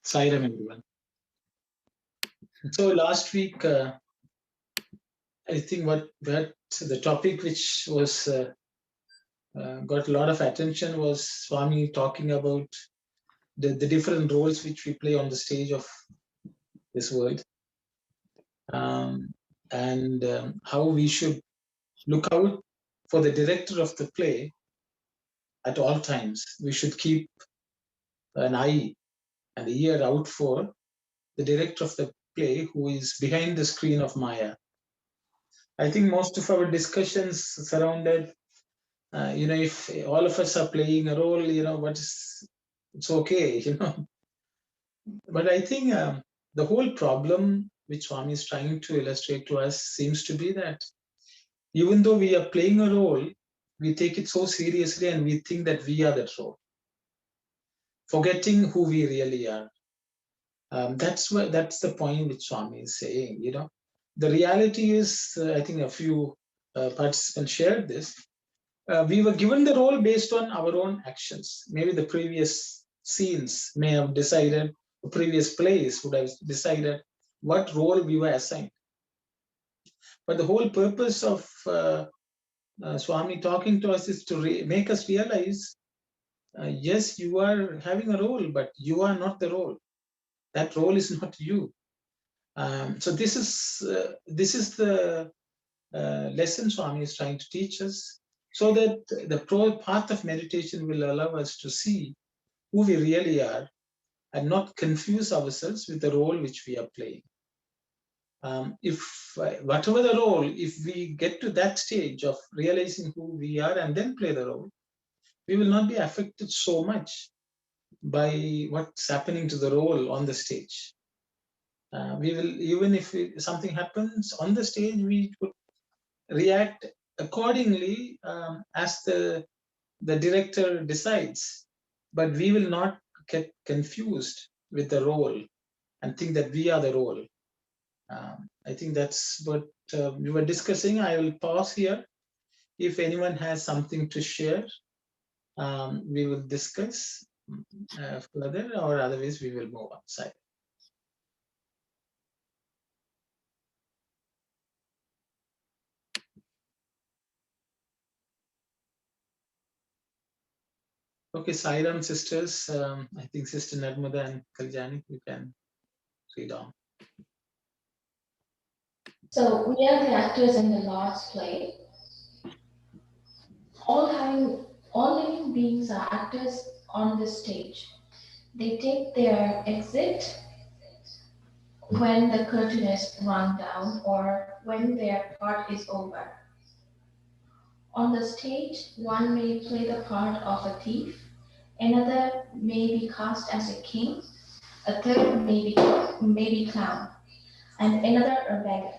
Sairam, everyone. So last week, I think what the topic which was got a lot of attention was Swami talking about the different roles which we play on the stage of this world, and how we should look out for the director of the play at all times. We should keep an eye and ear out for the director of the play who is behind the screen of Maya. I think most of our discussions surrounded, if all of us are playing a role, it's okay, But I think the whole problem which Swami is trying to illustrate to us seems to be that even though we are playing a role, we take it so seriously and we think that we are that role, forgetting who we really are. That's the point which Swami is saying. The reality is, I think a few participants shared this. We were given the role based on our own actions. Maybe the previous scenes may have decided, the previous plays would have decided what role we were assigned. But the whole purpose of Swami talking to us is to make us realize, yes, you are having a role, but you are not the role. That role is not you. So this is the lesson Swami is trying to teach us, so that the path of meditation will allow us to see who we really are and not confuse ourselves with the role which we are playing. If whatever the role, if we get to that stage of realizing who we are and then play the role, we will not be affected so much by what's happening to the role on the stage. We will, even if something happens on the stage, we would react accordingly as the director decides, but we will not get confused with the role and think that we are the role. I think that's what we were discussing. I will pause here. If anyone has something to share, we will discuss further, or otherwise we will move outside. Okay, Sairam sisters, I think Sister Narmada and Kaljani, you can read on. So we are the actors in the Lord's play. All living beings are actors on the stage. They take their exit when the curtain is rung down or when their part is over. On the stage, one may play the part of a thief, another may be cast as a king, a third may be clown, and another a beggar.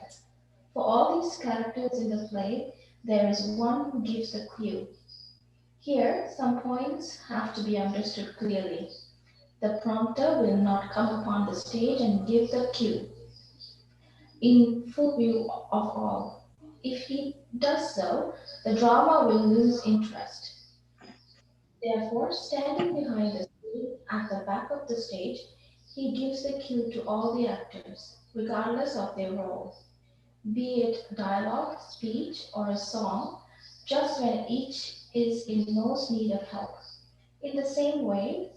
For all these characters in the play, there is one who gives the clue. Here, some points have to be understood clearly. The prompter will not come upon the stage and give the cue in full view of all. If he does so, the drama will lose interest. Therefore, standing behind the screen at the back of the stage, he gives the cue to all the actors, regardless of their role, be it dialogue, speech, or a song, just when each is in most need of help. In the same way,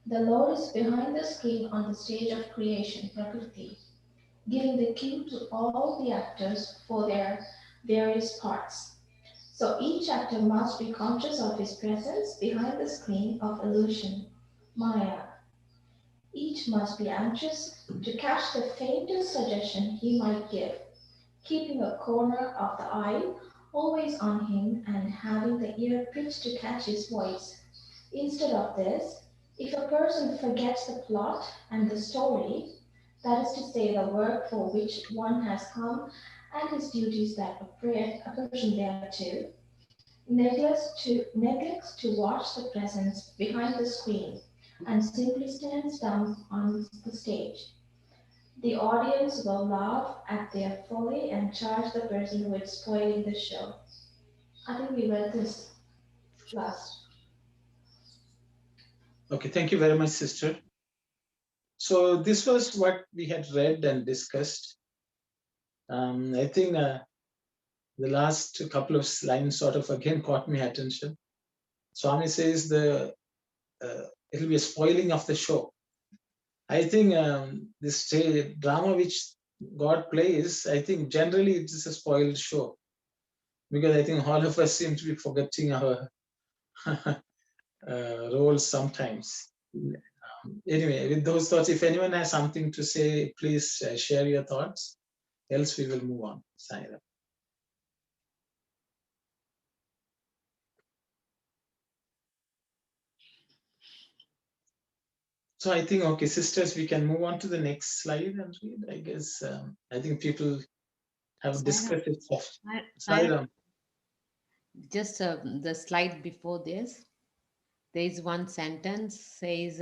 the Lord is behind the screen on the stage of creation, Prakriti, giving the cue to all the actors for their various parts. So each actor must be conscious of his presence behind the screen of illusion, Maya. Each must be anxious to catch the faintest suggestion he might give, keeping a corner of the eye always on him and having the ear pitched to catch his voice. Instead of this, If a person forgets the plot and the story, that is to say, the work for which one has come and his duties that a person thereto, neglects to watch the presence behind the screen and simply stands down on the stage, the audience will laugh at their folly and charge the person with spoiling the show. I think we read this last. Okay, thank you very much, sister. So this was what we had read and discussed. I think the last couple of lines sort of again caught my attention. Swami says it'll be a spoiling of the show. I think this drama which God plays, I think generally it is a spoiled show, because I think all of us seem to be forgetting our roles sometimes. Anyway, with those thoughts, if anyone has something to say, please share your thoughts. Else we will move on. Saira. So I think, okay, sisters, we can move on to the next slide and read. I guess I think people have discussed it. Saira. Just the slide before this, there is one sentence says,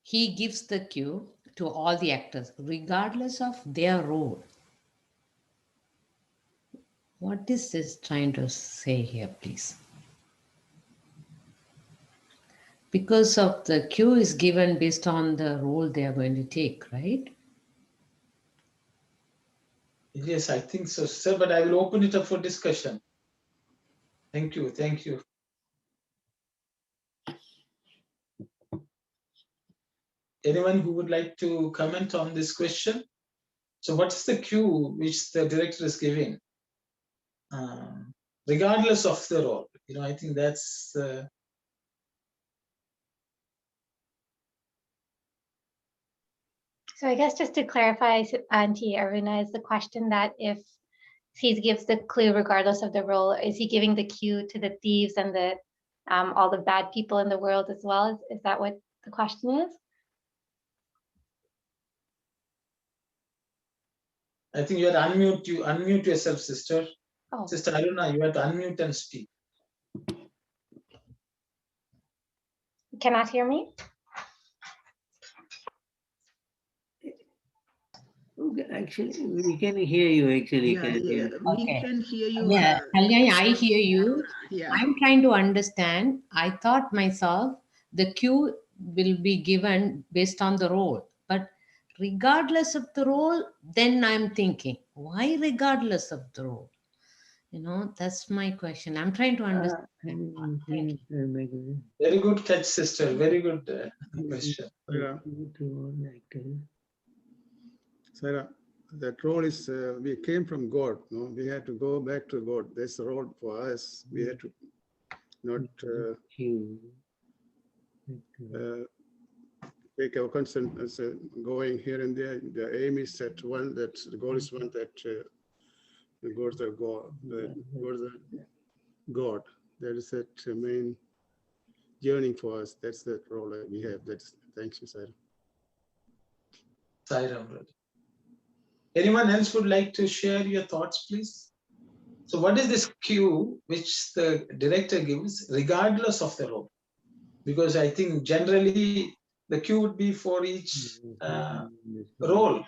he gives the cue to all the actors, regardless of their role. What is this trying to say here, please? Because of the cue is given based on the role they are going to take, right? Yes, I think so, sir, but I will open it up for discussion. Thank you. Thank you. Anyone who would like to comment on this question? So what's the cue which the director is giving? Regardless of the role, I think that's So I guess just to clarify, Auntie Aruna, is the question that if he gives the clue regardless of the role, is he giving the cue to the thieves and the all the bad people in the world as well? Is that what the question is? I think you have to unmute. You unmute yourself, sister. Oh. Sister Aruna, you have to unmute and speak. Cannot hear me? Actually, we can hear you. Actually, yeah. We can hear you. Yeah, Kalyani, I hear you. Yeah. I'm trying to understand. I thought myself the cue will be given based on the role, but regardless of the role, then I'm thinking, why regardless of the role? That's my question. I'm trying to understand. Very good catch, sister. Very good question. Sarah, that role is, we came from God, no? We had to go back to God. That's the role for us. We had to not take our concern as going here and there. The aim is that one, that the goal is one, that go to the God, go to the God. That is that main yearning for us. That's the role that we have. Thanks you, Sarah. Sarah, brother. Anyone else would like to share your thoughts, please? So what is this cue which the director gives regardless of the role? Because I think generally the cue would be for each role.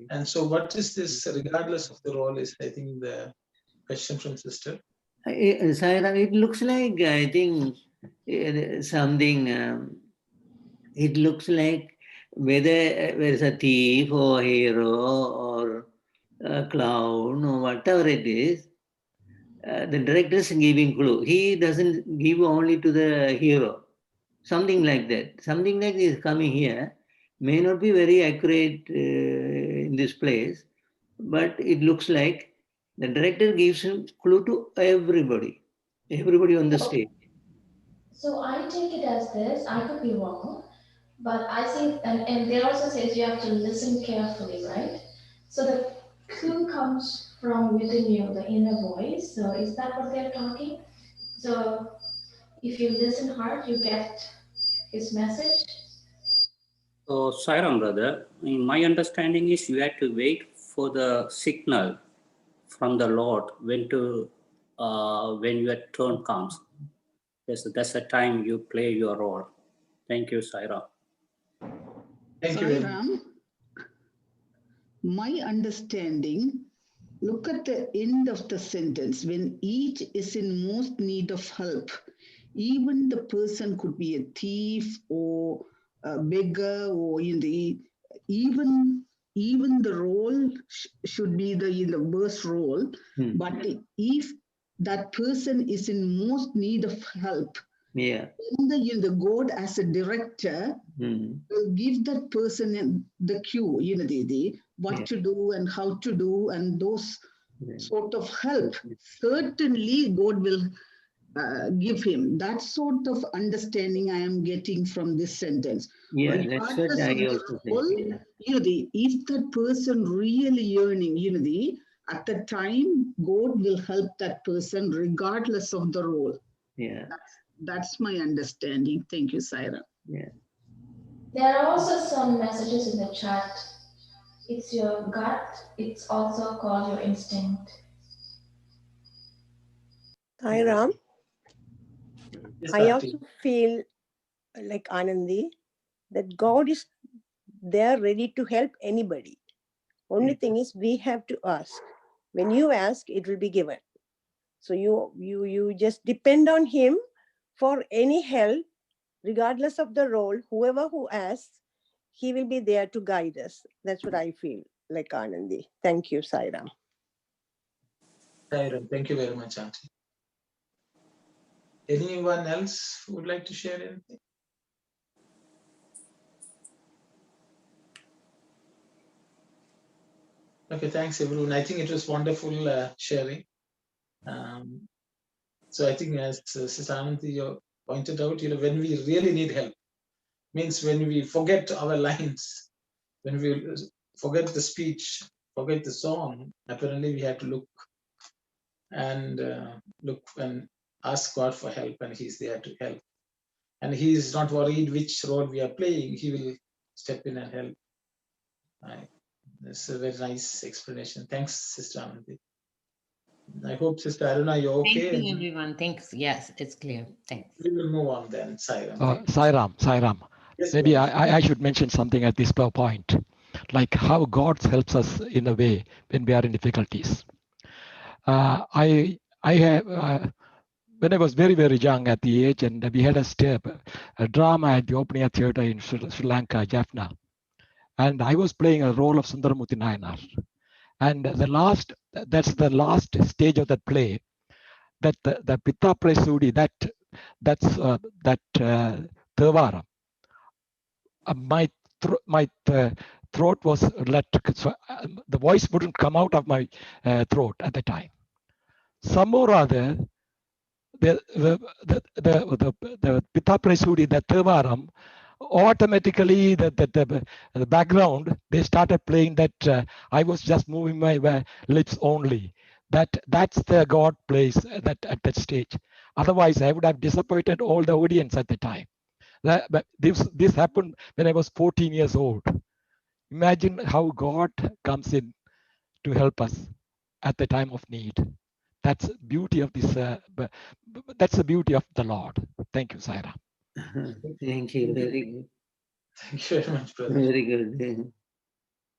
And so what is this regardless of the role is, I think, the question from sister. Saira, it looks like, I think, something, it looks like whether it's a thief or hero or a clown or whatever it is, the director is giving clue. He doesn't give only to the hero. Something like that. Something like this coming here may not be very accurate in this place, but it looks like the director gives a clue to everybody on the stage. So I take it as this. I could be wrong, but I think, and there also says you have to listen carefully, right? So the clue comes from within you, the inner voice. So is that what they're talking? So If you listen hard, you get his message. So, Sairam, brother, in my understanding is you have to wait for the signal from the Lord when your turn comes. That's the time you play your role. Thank you, Sairam. Thank you Sai very much. Ram, my understanding, look at the end of the sentence. When each is in most need of help, even the person could be a thief or a beggar, or even the role should be in the worst role. But if that person is in most need of help, Yeah. then the God as a director will give that person the cue, what to do and how to do, and those sort of help. Certainly, God will give him that sort of understanding. I am getting from this sentence. Yeah, that's what Regardless I of the also role, think. Yeah. if that person really yearning, at the time, God will help that person regardless of the role. Yeah. That's my understanding. Thank you, Saira. Yeah. There are also some messages in the chat. It's your gut. It's also called your instinct. Hi Ram. Yes, I Auntie. also feel like Anandi that God is there ready to help anybody. Only thing is we have to ask. When you ask, it will be given. So you just depend on him for any help, regardless of the role. Whoever who asks, he will be there to guide us. That's what I feel like Anandi. Thank you, Sairam. Sairam, thank you very much, Auntie. Anyone else who would like to share anything? Okay, thanks everyone. I think it was wonderful sharing. So I think as Sister Ananthi pointed out, when we really need help, means when we forget our lines, when we forget the speech, forget the song, apparently we have to look and ask God for help, and He's there to help. And He is not worried which role we are playing. He will step in and help. Right. That's a very nice explanation. Thanks, Sister Ananthi. I hope, Sister Aruna, you're okay. Thank you, everyone. Thanks. Yes, it's clear. Thanks. We will move on then, Sairam. Sairam. Yes, Maybe brother. I should mention something at this point, like how God helps us in a way when we are in difficulties. I have when I was very, very young at the age, and we had a drama at the opening theatre in Sri Lanka, Jaffna, and I was playing a role of Sundaramurthy Nayanar. And that's the last stage of that play, that the Pitta Presudi, that's Thevaram. My throat was so the voice wouldn't come out of my throat at the time. Some or other, the Pitta Presudi, the Thevaram, automatically the background, they started playing that I was just moving my lips only. That's the God plays at that stage. Otherwise, I would have disappointed all the audience at the time. But this happened when I was 14 years old. Imagine how God comes in to help us at the time of need. That's beauty of this. That's the beauty of the Lord. Thank you, Saira. Thank you. Very good. Thank you very much, brother. Very good.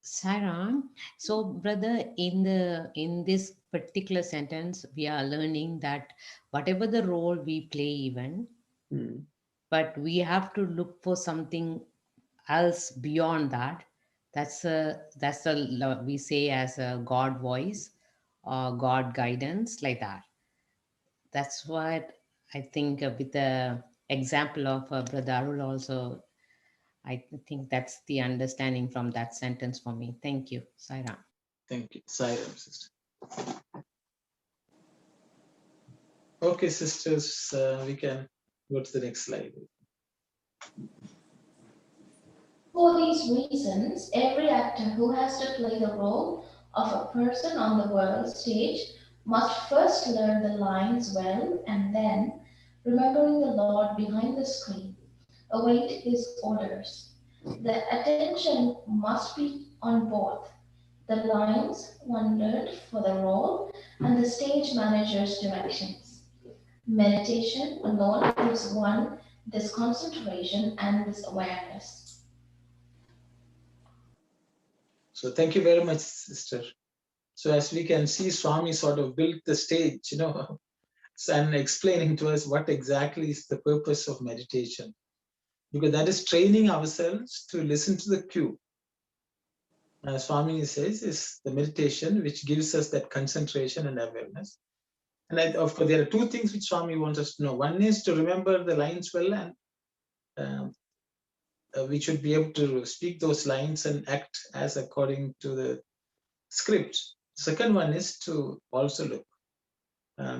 Sairam, so brother, in this particular sentence, we are learning that whatever the role we play, even, but we have to look for something else beyond that. That's a we say as a God voice or God guidance, like that. That's what I think with the example of Brother Arul also. I think that's the understanding from that sentence for me. Thank you, Sairam. Thank you, Sairam, sister. Okay, sisters, we can go to the next slide. For these reasons, every actor who has to play the role of a person on the world stage must first learn the lines well and then remembering the Lord behind the screen, await his orders. The attention must be on both the lines one learned for the role and the stage manager's directions. Meditation alone gives one this concentration and this awareness. So thank you very much, sister. So as we can see, Swami sort of built the stage, and explaining to us what exactly is the purpose of meditation. Because that is training ourselves to listen to the cue. As Swami says, is the meditation which gives us that concentration and awareness. And of course, there are two things which Swami wants us to know. One is to remember the lines well, and we should be able to speak those lines and act as according to the script. Second one is to also look.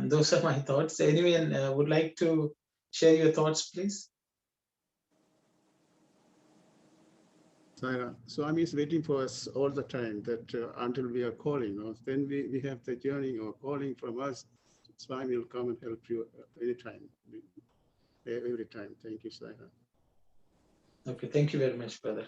Those are my thoughts. Anyone would like to share your thoughts, please? Swami is waiting for us all the time that until we are calling, then we have the yearning or calling from us. Swami will come and help you anytime, every time. Thank you, Saira. Okay, thank you very much, brother.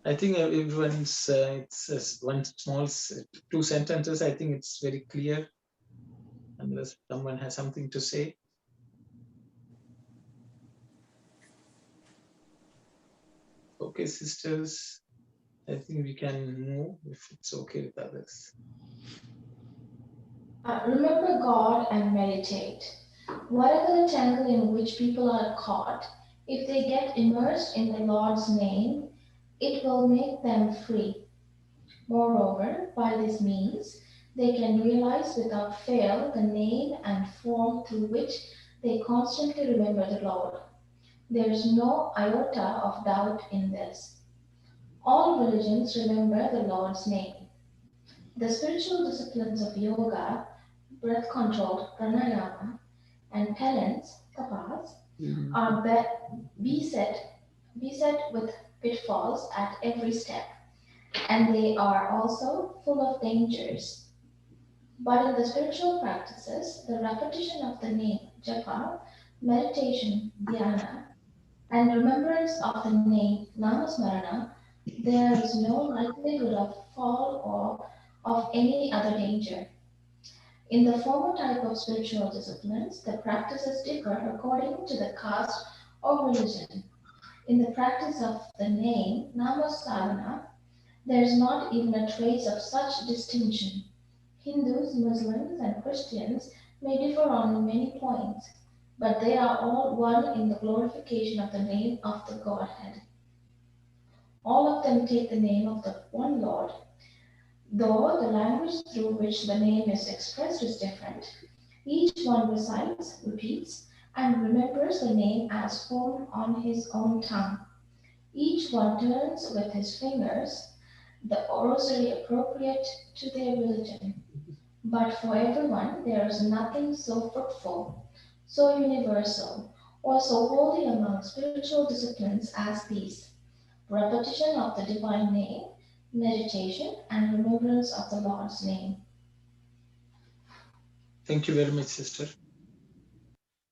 I think everyone's, it's one small, two sentences. I think it's very clear. Unless someone has something to say. Okay, sisters, I think we can move if it's okay with others. Remember God and meditate. Whatever the tangle in which people are caught, if they get immersed in the Lord's name, it will make them free. Moreover, by this means, they can realize without fail the name and form through which they constantly remember the Lord. There is no iota of doubt in this. All religions remember the Lord's name. The spiritual disciplines of yoga, breath control, pranayama, and penance, tapas, are beset with pitfalls at every step, and they are also full of dangers. But in the spiritual practices, the repetition of the name, japa, meditation, dhyana, and remembrance of the name, namasmarana, there is no likelihood of fall or of any other danger. In the former type of spiritual disciplines, the practices differ according to the caste or religion. In the practice of the name, namasarana, there is not even a trace of such distinction. Hindus, Muslims, and Christians may differ on many points, but they are all one in the glorification of the name of the Godhead. All of them take the name of the one Lord. Though the language through which the name is expressed is different, each one recites, repeats, and remembers the name as formed on his own tongue. Each one turns with his fingers the rosary appropriate to their religion. But for everyone, there is nothing so fruitful, so universal, or so holy among spiritual disciplines as these: repetition of the divine name, meditation, and remembrance of the Lord's name. Thank you very much, sister.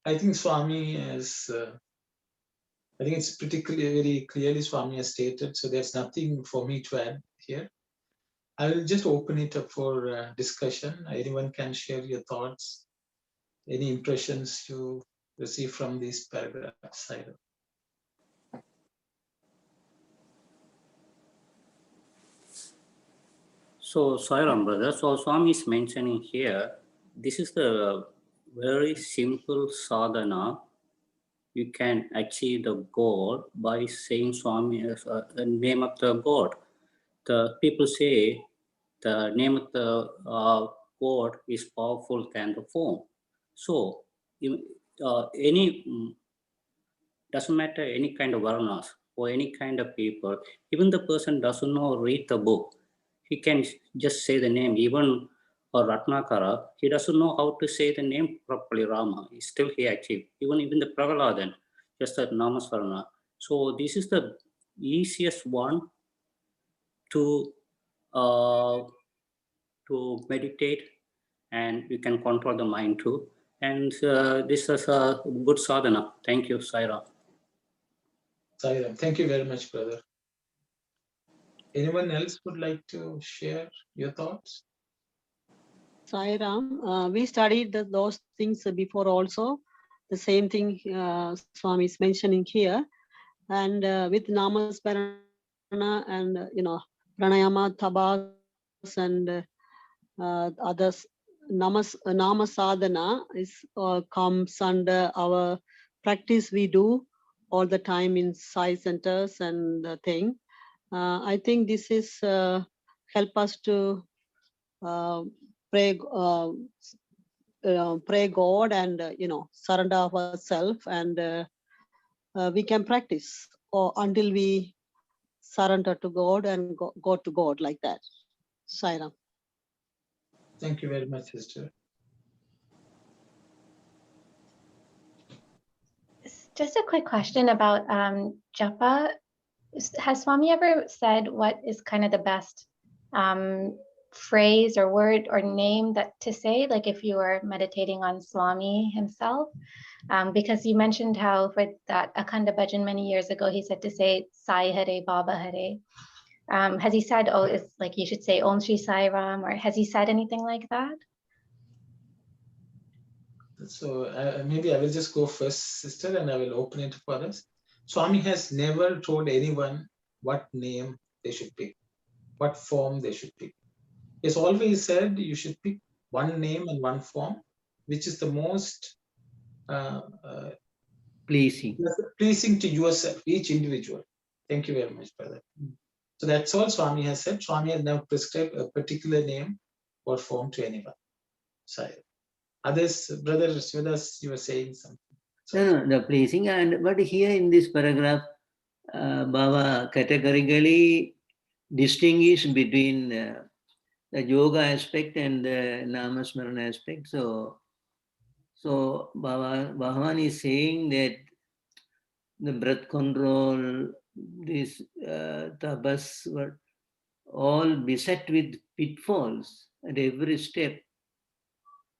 I think Swami has, I think it's pretty clear, very clearly Swami has stated, so there's nothing for me to add here. I will just open it up for discussion. Anyone can share your thoughts, any impressions you receive from these paragraphs. So, Sairam brother, so Swami is mentioning here, this is the very simple sadhana. You can achieve the goal by saying Swami as the name of the God. The people say the name of the God is powerful than the form. So, doesn't matter any kind of varnas or any kind of people, even the person doesn't know read the book, he can just say the name. Even Ratnakara, he doesn't know how to say the name properly, Rama. Still he achieved. Even the Pravaladan, just that Namasvarana. So this is the easiest one to to meditate, and you can control the mind too. And this is a good sadhana. Thank you, Saira. Saira, thank you very much, brother. Anyone else would like to share your thoughts? Sairam, we studied those things before also. The same thing Swami is mentioning here. And with Namasmarana and, Pranayama, Tabas and others, Nama Sadhana comes under our practice we do all the time in Sai Centers and the thing. I think this is help us to pray God and surrender ourselves, and we can practice until we surrender to God and go to God like that. Sairam. Thank you very much, sister. Just a quick question about japa. Has Swami ever said what is kind of the best phrase or word or name that to say, like if you are meditating on Swami himself? Because you mentioned how for that Akhanda Bhajan many years ago, he said to say Sai Hare, Baba Hare. Has he said, oh, it's like you should say Om Shri Sai Ram, or has he said anything like that? So maybe I will just go first, sister, and I will open it for us. Swami has never told anyone what name they should pick, what form they should pick. He has always said you should pick one name and one form, which is the most pleasing to yourself, each individual. Thank you very much, brother. So that's all Swami has said. Swami has never prescribed a particular name or form to anyone. Sorry. Others, brothers with us, you were saying something. No, the pleasing, but here in this paragraph, Baba categorically distinguished between the yoga aspect and the namasmarana aspect. So Bhagawan is saying that the breath control, this tapas, were all beset with pitfalls at every step,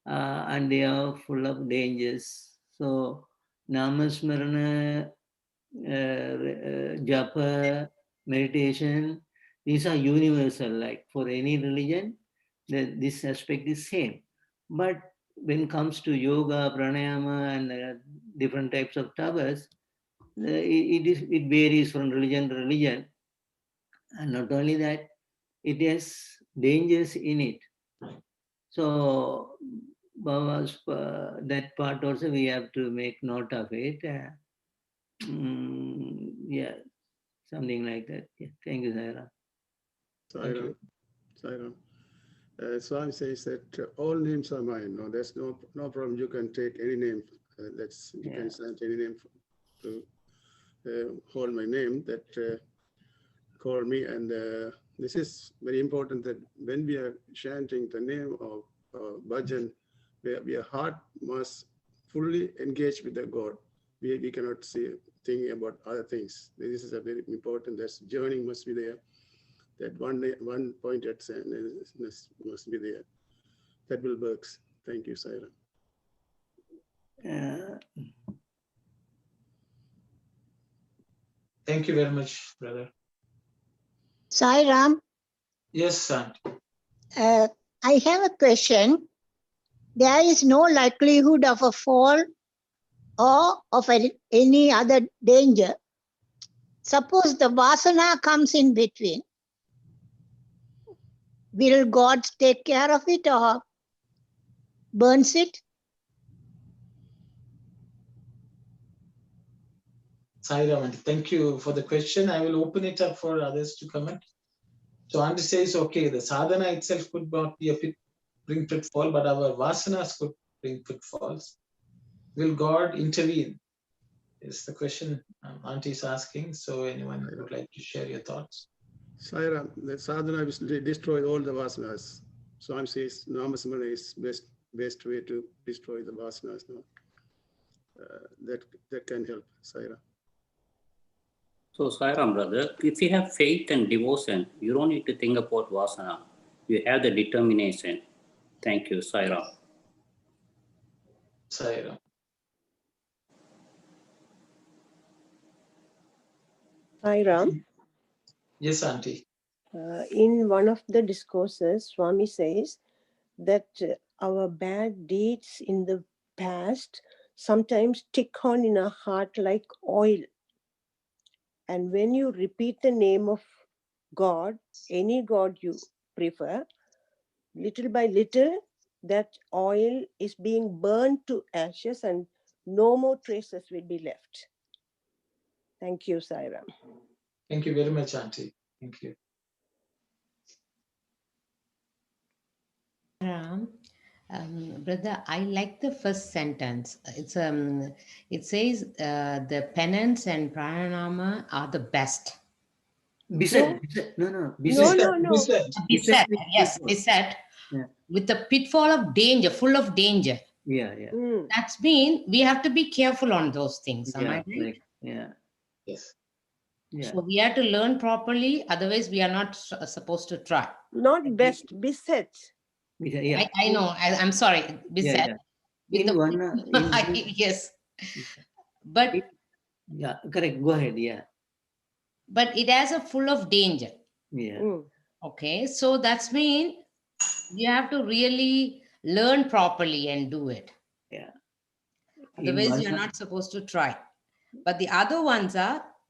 and they are full of dangers. So namasmarana, japa, meditation, these are universal. Like for any religion, this aspect is same. But when it comes to yoga, pranayama, and different types of tapas, it varies from religion to religion. And not only that, it has dangers in it. So Baba's that part also we have to make note of it. Yeah, something like that. Yeah. Thank you, Saira. Saira. Swami says that all names are mine. No, there's no problem. You can take any name. You can send any name to hold my name. That call me. And this is very important. That when we are chanting the name of bhajan, our heart must fully engage with the God. We cannot think about other things. This is a very important. That journey must be there. That one point at must be there. That will work. Thank you, Saira. Thank you very much, brother. Sai Ram. Yes, son. I have a question. There is no likelihood of a fall or of any other danger. Suppose the vasana comes in between. Will God take care of it or burns it? Sai Ram, thank you for the question. I will open it up for others to comment. So Andy says, okay, the sadhana itself could not be bring pitfall, but our vasanas could bring pitfalls. Will God intervene? Is the question Auntie is asking. So anyone would like to share your thoughts? Saira, the sadhana will destroy all the vasanas. Swami says namasmarana is best way to destroy the vasanas. No? That can help, Saira. So Sairam, brother, if you have faith and devotion, you don't need to think about vasana. You have the determination. Thank you, Sai Ram. Sai Ram. Sai Ram. Yes, Auntie. In one of the discourses, Swami says that our bad deeds in the past sometimes tick on in our heart like oil. And when you repeat the name of God, any God you prefer, little by little, that oil is being burned to ashes and no more traces will be left. Thank you, Sai Ram. Thank you very much, Auntie. Thank you. Brother, I like the first sentence. It says the penance and pranayama are the best. Beset. No. Beset. Yes, beset. Yeah. With the pitfall of danger, full of danger. Yeah. That's mean we have to be careful on those things. Am I right? Yeah. Yes. Yeah. So we have to learn properly. Otherwise, we are not supposed to try. Not best, beset. Yeah. I know. I'm sorry. Beset. Yeah. Yes. But yeah, correct. Go ahead. Yeah. But it has a full of danger. Yeah. Okay. So that's mean you have to really learn properly and do it. Yeah. Otherwise, you're not supposed to try. But the other ones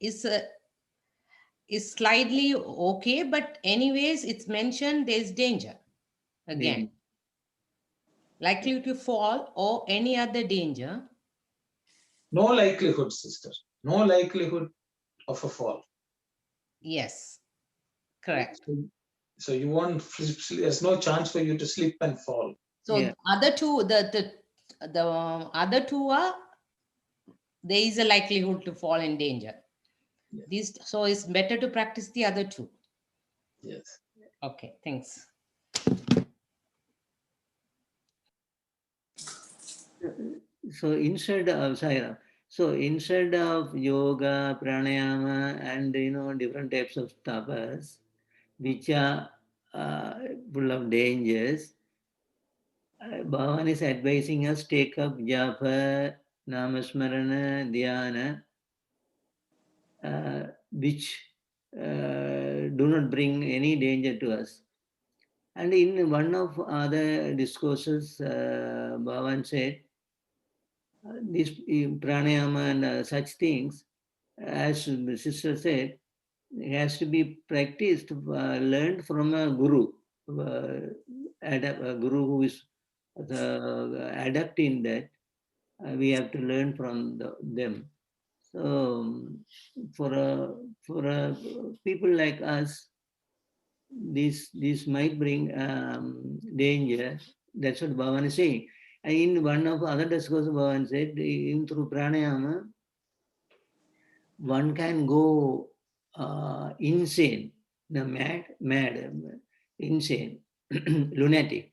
is slightly okay. But anyways, it's mentioned there's danger again. Likely to fall or any other danger. No likelihood, sister. No likelihood of a fall. Yes, correct. So you won't. There's no chance for you to slip and fall. So other two, the other two are there is a likelihood to fall in danger. Yes. So it's better to practice the other two. Yes. Okay. Thanks. So instead of yoga, pranayama, and different types of tapas, which are full of dangers, Bhagavan is advising us take up japa, namasmarana, dhyana, which do not bring any danger to us. And in one of other discourses, Bhagavan said, this pranayama and such things, as the sister said, has to be practiced, learned from a guru, a guru who is adept in that. We have to learn from them. So for people like us, this might bring danger. That's what Bhavan is saying. And in one of other discourses, Bhavan said, through pranayama, one can go insane, mad, insane, lunatic,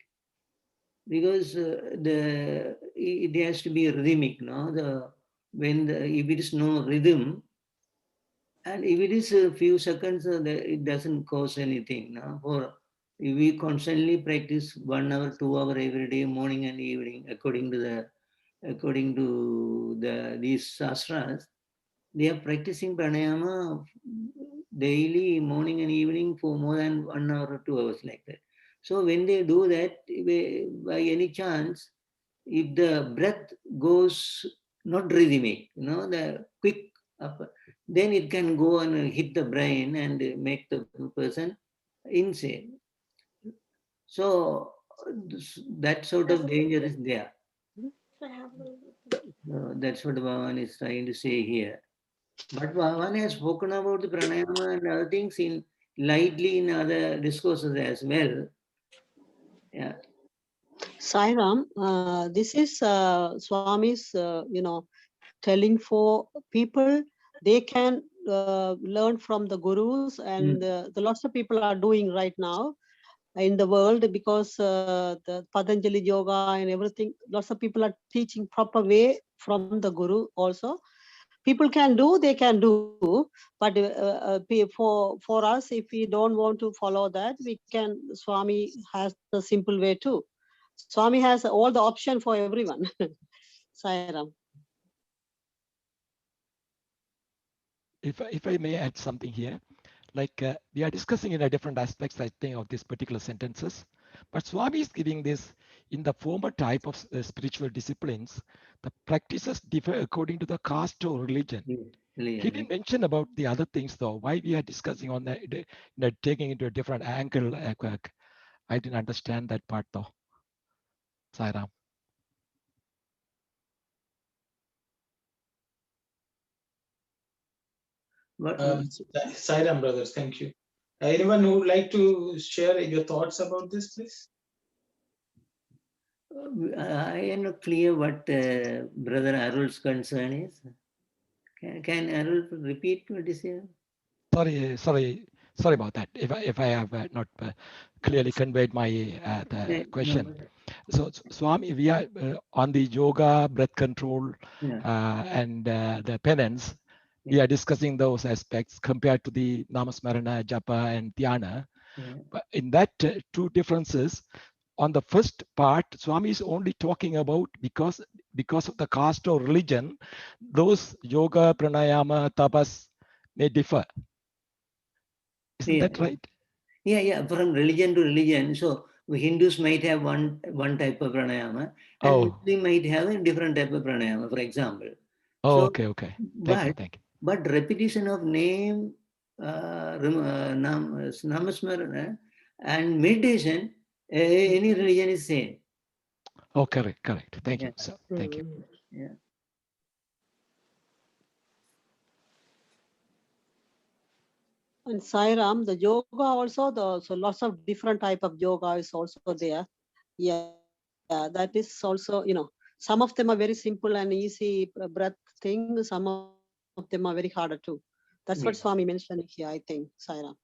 because it has to be rhythmic, no? If it is no rhythm, and if it is a few seconds, it doesn't cause anything. No? If we constantly practice 1 hour, 2 hours every day, morning and evening, according to these shastras, they are practicing pranayama daily, morning and evening, for more than 1 hour or 2 hours, like that. So when they do that, by any chance, if the breath goes not rhythmic, the quick up, then it can go and hit the brain and make the person insane. So that sort of danger is there. That's what Bhagavan is trying to say here. But Bhagavan has spoken about the pranayama and other things lightly in other discourses as well. Yeah. Sai Ram, this is Swami's, telling for people, they can learn from the gurus, and the lots of people are doing right now in the world, because the Patanjali yoga and everything, lots of people are teaching proper way from the guru also. people can do, they can do, but for us, if we don't want to follow that, we can, Swami has the simple way too. Swami has all the option for everyone. Sairam. If I may add something here, like we are discussing in a different aspects, I think, of these particular sentences, but Swami is giving this in the former type of spiritual disciplines. The practices differ according to the caste or religion. He didn't mention about the other things though. Why we are discussing on that, taking into a different angle. I didn't understand that part though. Sairam. Sairam brothers, thank you. Anyone who would like to share your thoughts about this, please? I am not clear what Brother Arul's concern is. Can Arul repeat what is here? Sorry about that. If I have not clearly conveyed my the question. So Swami, we are on the yoga, breath control, and the penance. We are discussing those aspects compared to the namasmarana, japa, and dhyana. But in that two differences, on the first part, Swami is only talking about because of the caste or religion, those yoga, pranayama, tapas may differ. Isn't that right? Yeah. From religion to religion. So Hindus might have one type of pranayama, and Muslim might have a different type of pranayama, for example. Okay. Thank you. But repetition of name, namasmarana, and meditation, any religion is same. Oh, correct. Thank you, sir. Thank you. Yeah. And Sairam, the yoga also, so lots of different type of yoga is also there. Yeah, that is also, some of them are very simple and easy breath thing. Some of them are very harder too. That's what Swami mentioned here, I think, Sairam.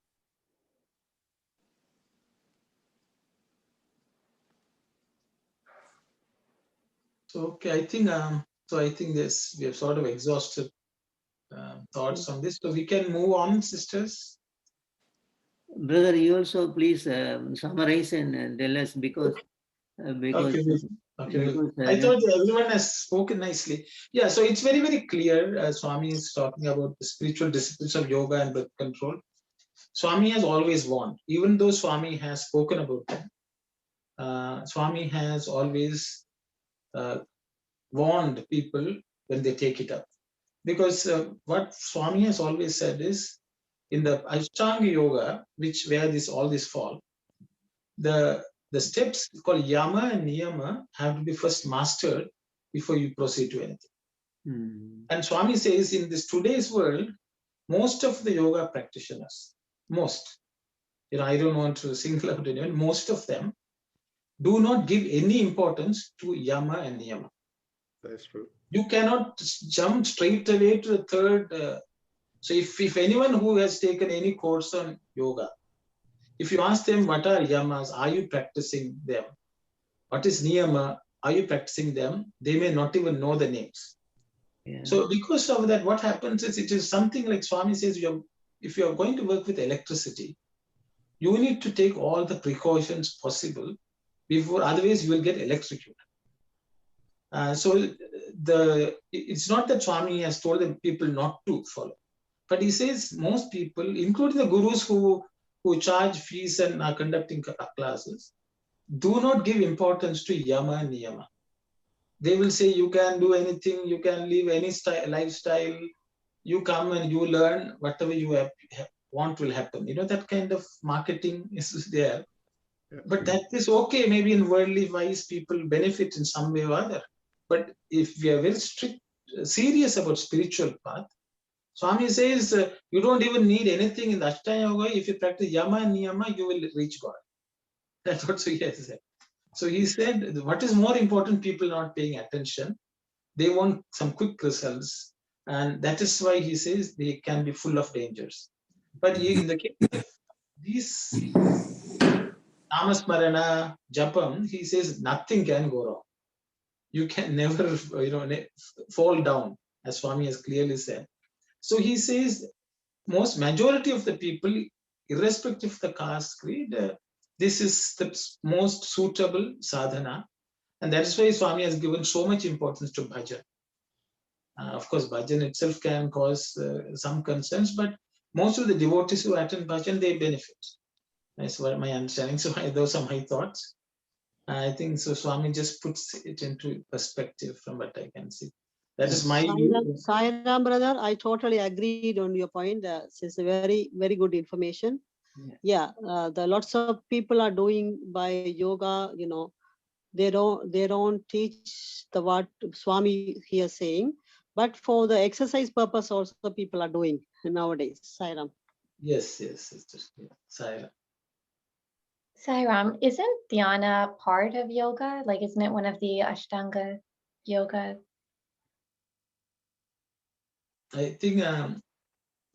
So, okay, I think this we have sort of exhausted thoughts on this. So we can move on, sisters. Brother, you also please summarize and tell us because Okay. I thought everyone has spoken nicely. Yeah, so it's very, very clear. Swami is talking about the spiritual disciplines of yoga and breath control. Swami has always warned, even though Swami has spoken about them. Swami has always warned people when they take it up, because what Swami has always said is, in the Ashtanga Yoga, where all this fall, the steps called yama and niyama have to be first mastered before you proceed to anything. And Swami says, in this today's world, most of the yoga practitioners, I don't want to single out anyone, most of them do not give any importance to yama and niyama. That's true. You cannot jump straight away to the third. So if anyone who has taken any course on yoga, if you ask them what are yamas, are you practicing them? What is niyama, are you practicing them? They may not even know the names. Yeah. So because of that, what happens is, it is something like Swami says, if you are going to work with electricity, you need to take all the precautions possible before, otherwise you will get electrocuted. So it's not that Swami has told the people not to follow, but he says most people, including the gurus who charge fees and are conducting classes, do not give importance to yama and niyama. They will say you can do anything, you can live any lifestyle, you come and you learn, whatever you want will happen. That kind of marketing is there. Yeah. But that is okay, maybe in worldly wise people benefit in some way or other. But if we are very strict, serious about spiritual path, Swami says you don't even need anything in the Ashtanga Yoga. If you practice yama and niyama, you will reach God. That's what he has said. So he said, what is more important, people not paying attention. They want some quick results. And that is why he says they can be full of dangers. But in the case of these namasmarana, japam, he says nothing can go wrong. You can never, fall down. as Swami has clearly said. So he says most majority of the people, irrespective of the caste creed, this is the most suitable sadhana. And that is why Swami has given so much importance to bhajan. Of course, bhajan itself can cause some concerns, but most of the devotees who attend bhajan, they benefit. That's what my understanding. So those are my thoughts. I think so. Swami just puts it into perspective from what I can see. That is my view. Sairam, brother, I totally agreed on your point. It's a very, very good information. Yeah, the lots of people are doing by yoga. You know, they don't teach the what Swami here saying, but for the exercise purpose also people are doing nowadays. Sairam. Yes, sister. Yeah. Sairam. Sairam, isn't Dhyana part of yoga? Like, isn't it one of the Ashtanga yoga? I think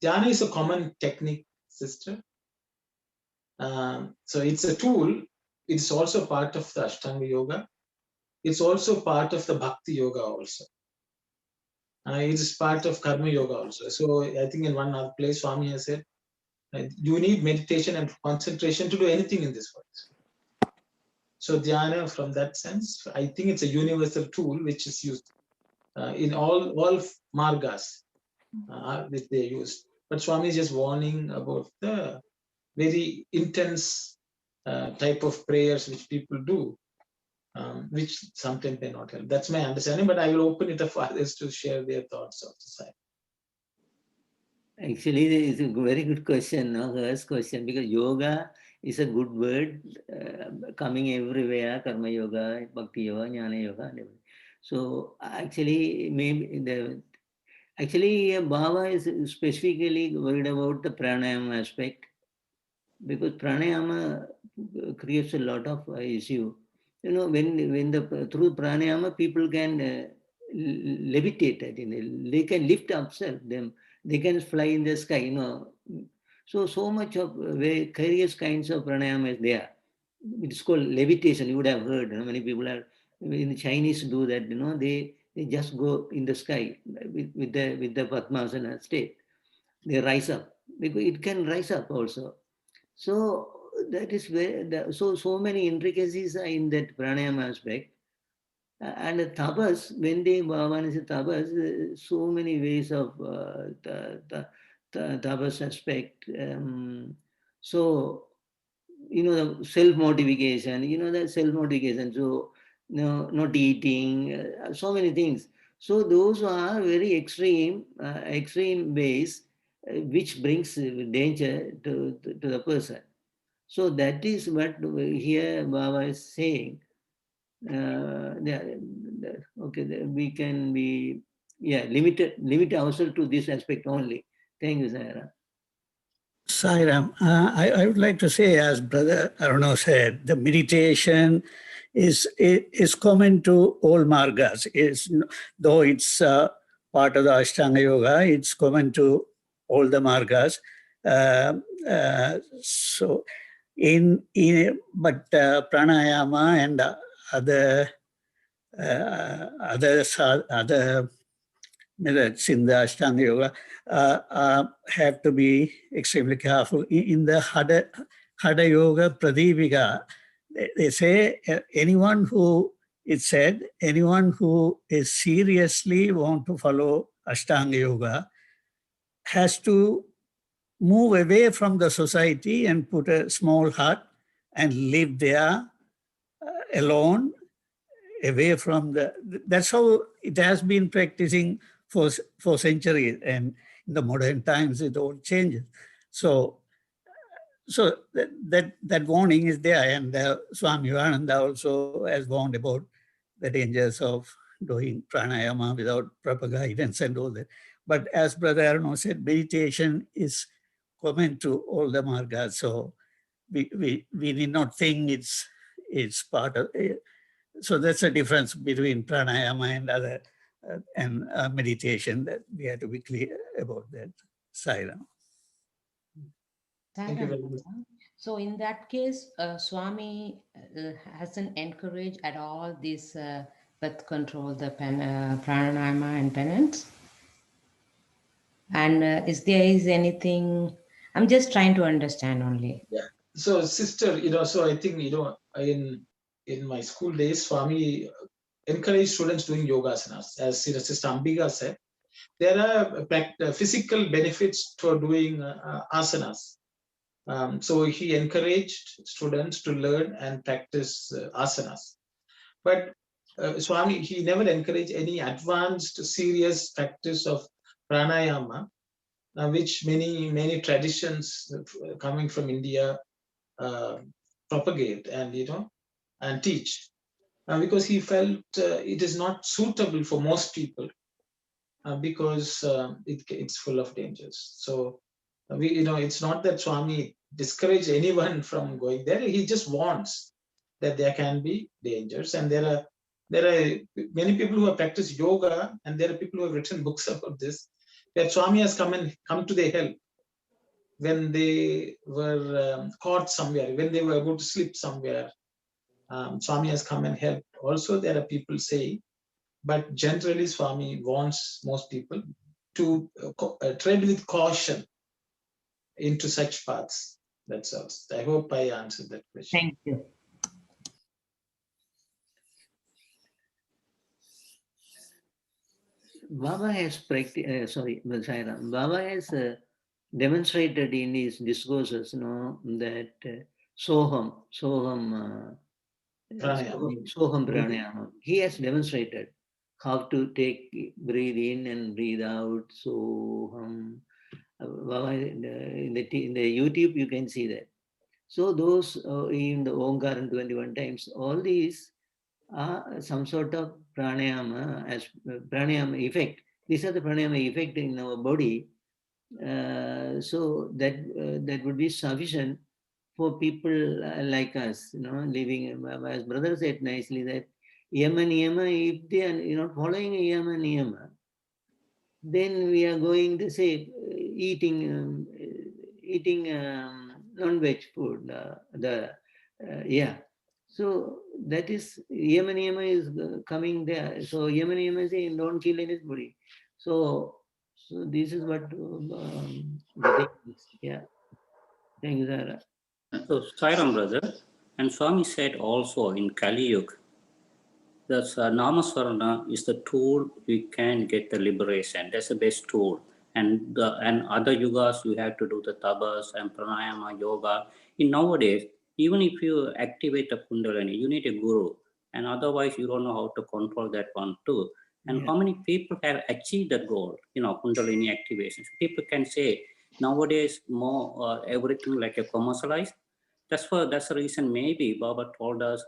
Dhyana is a common technique, sister. So it's a tool. It's also part of the Ashtanga yoga. It's also part of the Bhakti yoga also. It is part of Karma yoga also. So I think in one other place, Swami has said, you need meditation and concentration to do anything in this world. So Dhyana, from that sense, I think it's a universal tool which is used in all margas which they use. But Swami is just warning about the very intense type of prayers which people do, which sometimes may not help. That's my understanding, but I will open it up for others to share their thoughts of the side. Actually, it's a very good question, no? First question, because yoga is a good word coming everywhere, karma yoga, bhakti yoga, jnana yoga, and everything. So actually, maybe Baba is specifically worried about the pranayama aspect, because pranayama creates a lot of issue. You know, when through pranayama people can levitate. I think they can lift themselves. They can fly in the sky. You know, so much of various kinds of pranayama is there. It's called levitation. You would have heard. You know, many people are in the Chinese do that. You know, they just go in the sky with the Padmasana state. They rise up because it can rise up also. So that is where so many intricacies are in that pranayama aspect. And tapas, when they Bhagawan is tapas, so many ways of the tapas aspect. So you know the self-mortification. You know the self-mortification. So not eating, so many things. So those are very extreme ways which brings danger to the person. So that is what here Baba is saying. Okay, we can be limit ourselves to this aspect only. Thank you, Saira. Sairam, I would like to say, as Brother Aruno said, the meditation is common to all margas. Though it's part of the Ashtanga Yoga, it's common to all the margas. So, but pranayama and other methods in the Ashtanga Yoga have to be extremely careful. In the Hada Yoga Pradipika, they say anyone who is seriously want to follow Ashtanga Yoga has to move away from the society and put a small hut and live there alone, away from that's how it has been practicing for centuries, and in the modern times it all changes. So that warning is there, and Swami Vivekananda also has warned about the dangers of doing pranayama without proper guidance and all that. But as Brother Aruno said, meditation is common to all the margas, so we need not think it's part of it. So that's a difference between pranayama and other meditation, that we have to be clear about that. Sairam. Thank you very much. So in that case, Swami hasn't encouraged at all this birth control, the pranayama and penance? And is there anything, I'm just trying to understand only. Yeah. So sister, so I think, in my school days, Swami encouraged students doing yogasanas. As Sister Ambika said, there are physical benefits for doing asanas. So he encouraged students to learn and practice asanas. But Swami, he never encouraged any advanced, serious practice of pranayama, which many traditions coming from India propagate and teach, because he felt it is not suitable for most people, because it's full of dangers. So it's not that Swami discourage anyone from going there. He just warns that there can be dangers, and there are many people who have practiced yoga, and there are people who have written books about this, that Swami has come to their help when they were caught somewhere, when they were about to slip somewhere. Swami has come and helped. Also, there are people saying, but generally Swami wants most people to tread with caution into such paths. That's all. I hope I answered that question. Thank you. Baba has Baba has demonstrated in his discourses, that Soham Pranayama. He has demonstrated how to breathe in and breathe out. Soham. Baba, in the YouTube, you can see that. So those in the Omkaran 21 times, all these are some sort of pranayama, as pranayama effect. These are the pranayama effect in our body. So that would be sufficient for people like us, living, as brother said nicely, that yama niyama, if they are not following yama niyama, then we are going to say eating non-veg food, So that is yama niyama is coming there. So yama niyama is saying don't kill anybody. So this is what the thing is. Yeah. Thank you, Zara. So, Sairam brother, and Swami said also in Kali Yuga, that Namaswarana is the tool we can get the liberation. That's the best tool. And other yugas, you have to do the tabas and pranayama, yoga. In nowadays, even if you activate the kundalini, you need a guru. And otherwise, you don't know how to control that one too. And how many people have achieved that goal, kundalini activation. So people can say, nowadays, more everything like a commercialized. That's the reason maybe Baba told us,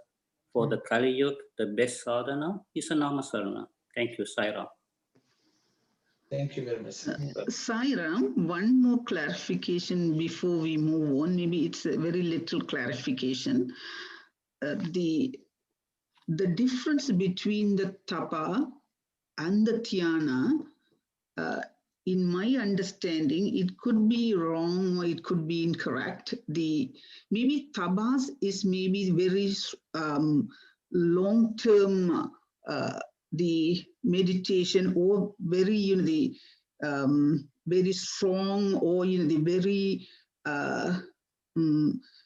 for the Kali Yuga, the best sadhana is a Namasarana. Thank you, Sairam. Thank you very much. Sairam, one more clarification before we move on. Maybe it's a very little clarification. The difference between the tapa and the dhyana, in my understanding, it could be wrong or it could be incorrect. Maybe tapas is maybe very long-term, the meditation, or very very strong, or the very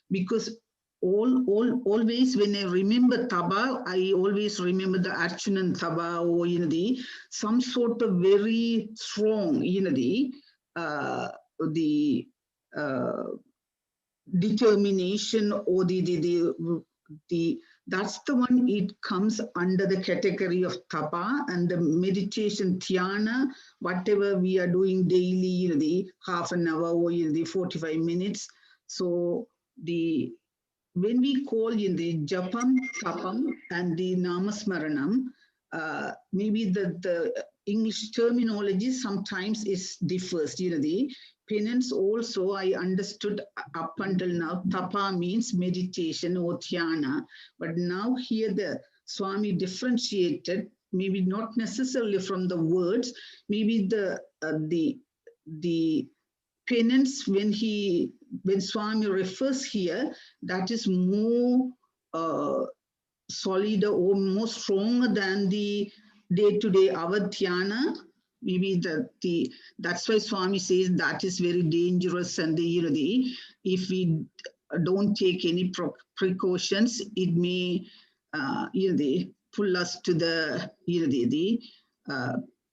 because always when I remember taba, I always remember the Archunan taba, or some sort of very strong, the determination, or the that's the one. It comes under the category of tapa, and the meditation dhyana, whatever we are doing daily, the half an hour or the 45 minutes. So when we call in the japam, tapam, and the namasmaranam, maybe the English terminology sometimes differs. The penance also, I understood up until now, tapa means meditation or dhyana. But now here the Swami differentiated, maybe not necessarily from the words, maybe the penance, when Swami refers here, that is more solid or more stronger than the day-to-day our dhyana. maybe that's why Swami says that is very dangerous, and if we don't take any precautions, it may pull us to the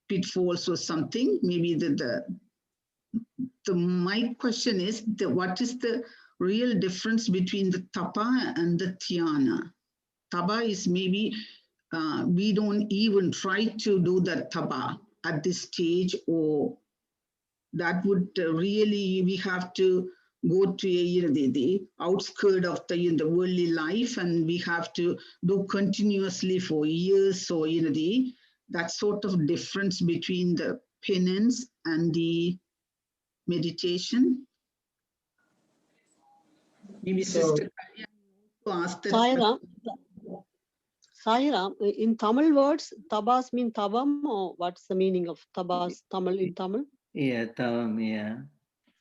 pitfalls or something. Maybe my question is what is the real difference between the tapa and the dhyana? Tapa is maybe we don't even try to do the tapa at this stage, or that would really, we have to go to the outskirt of the worldly life, and we have to do continuously for years. So that sort of difference between the penance and the meditation. Maybe So- Sister asked that. Sairam, in Tamil words, tabas mean tavam, or what's the meaning of tabas, Tamil in Tamil? Yeah, tavam, yeah.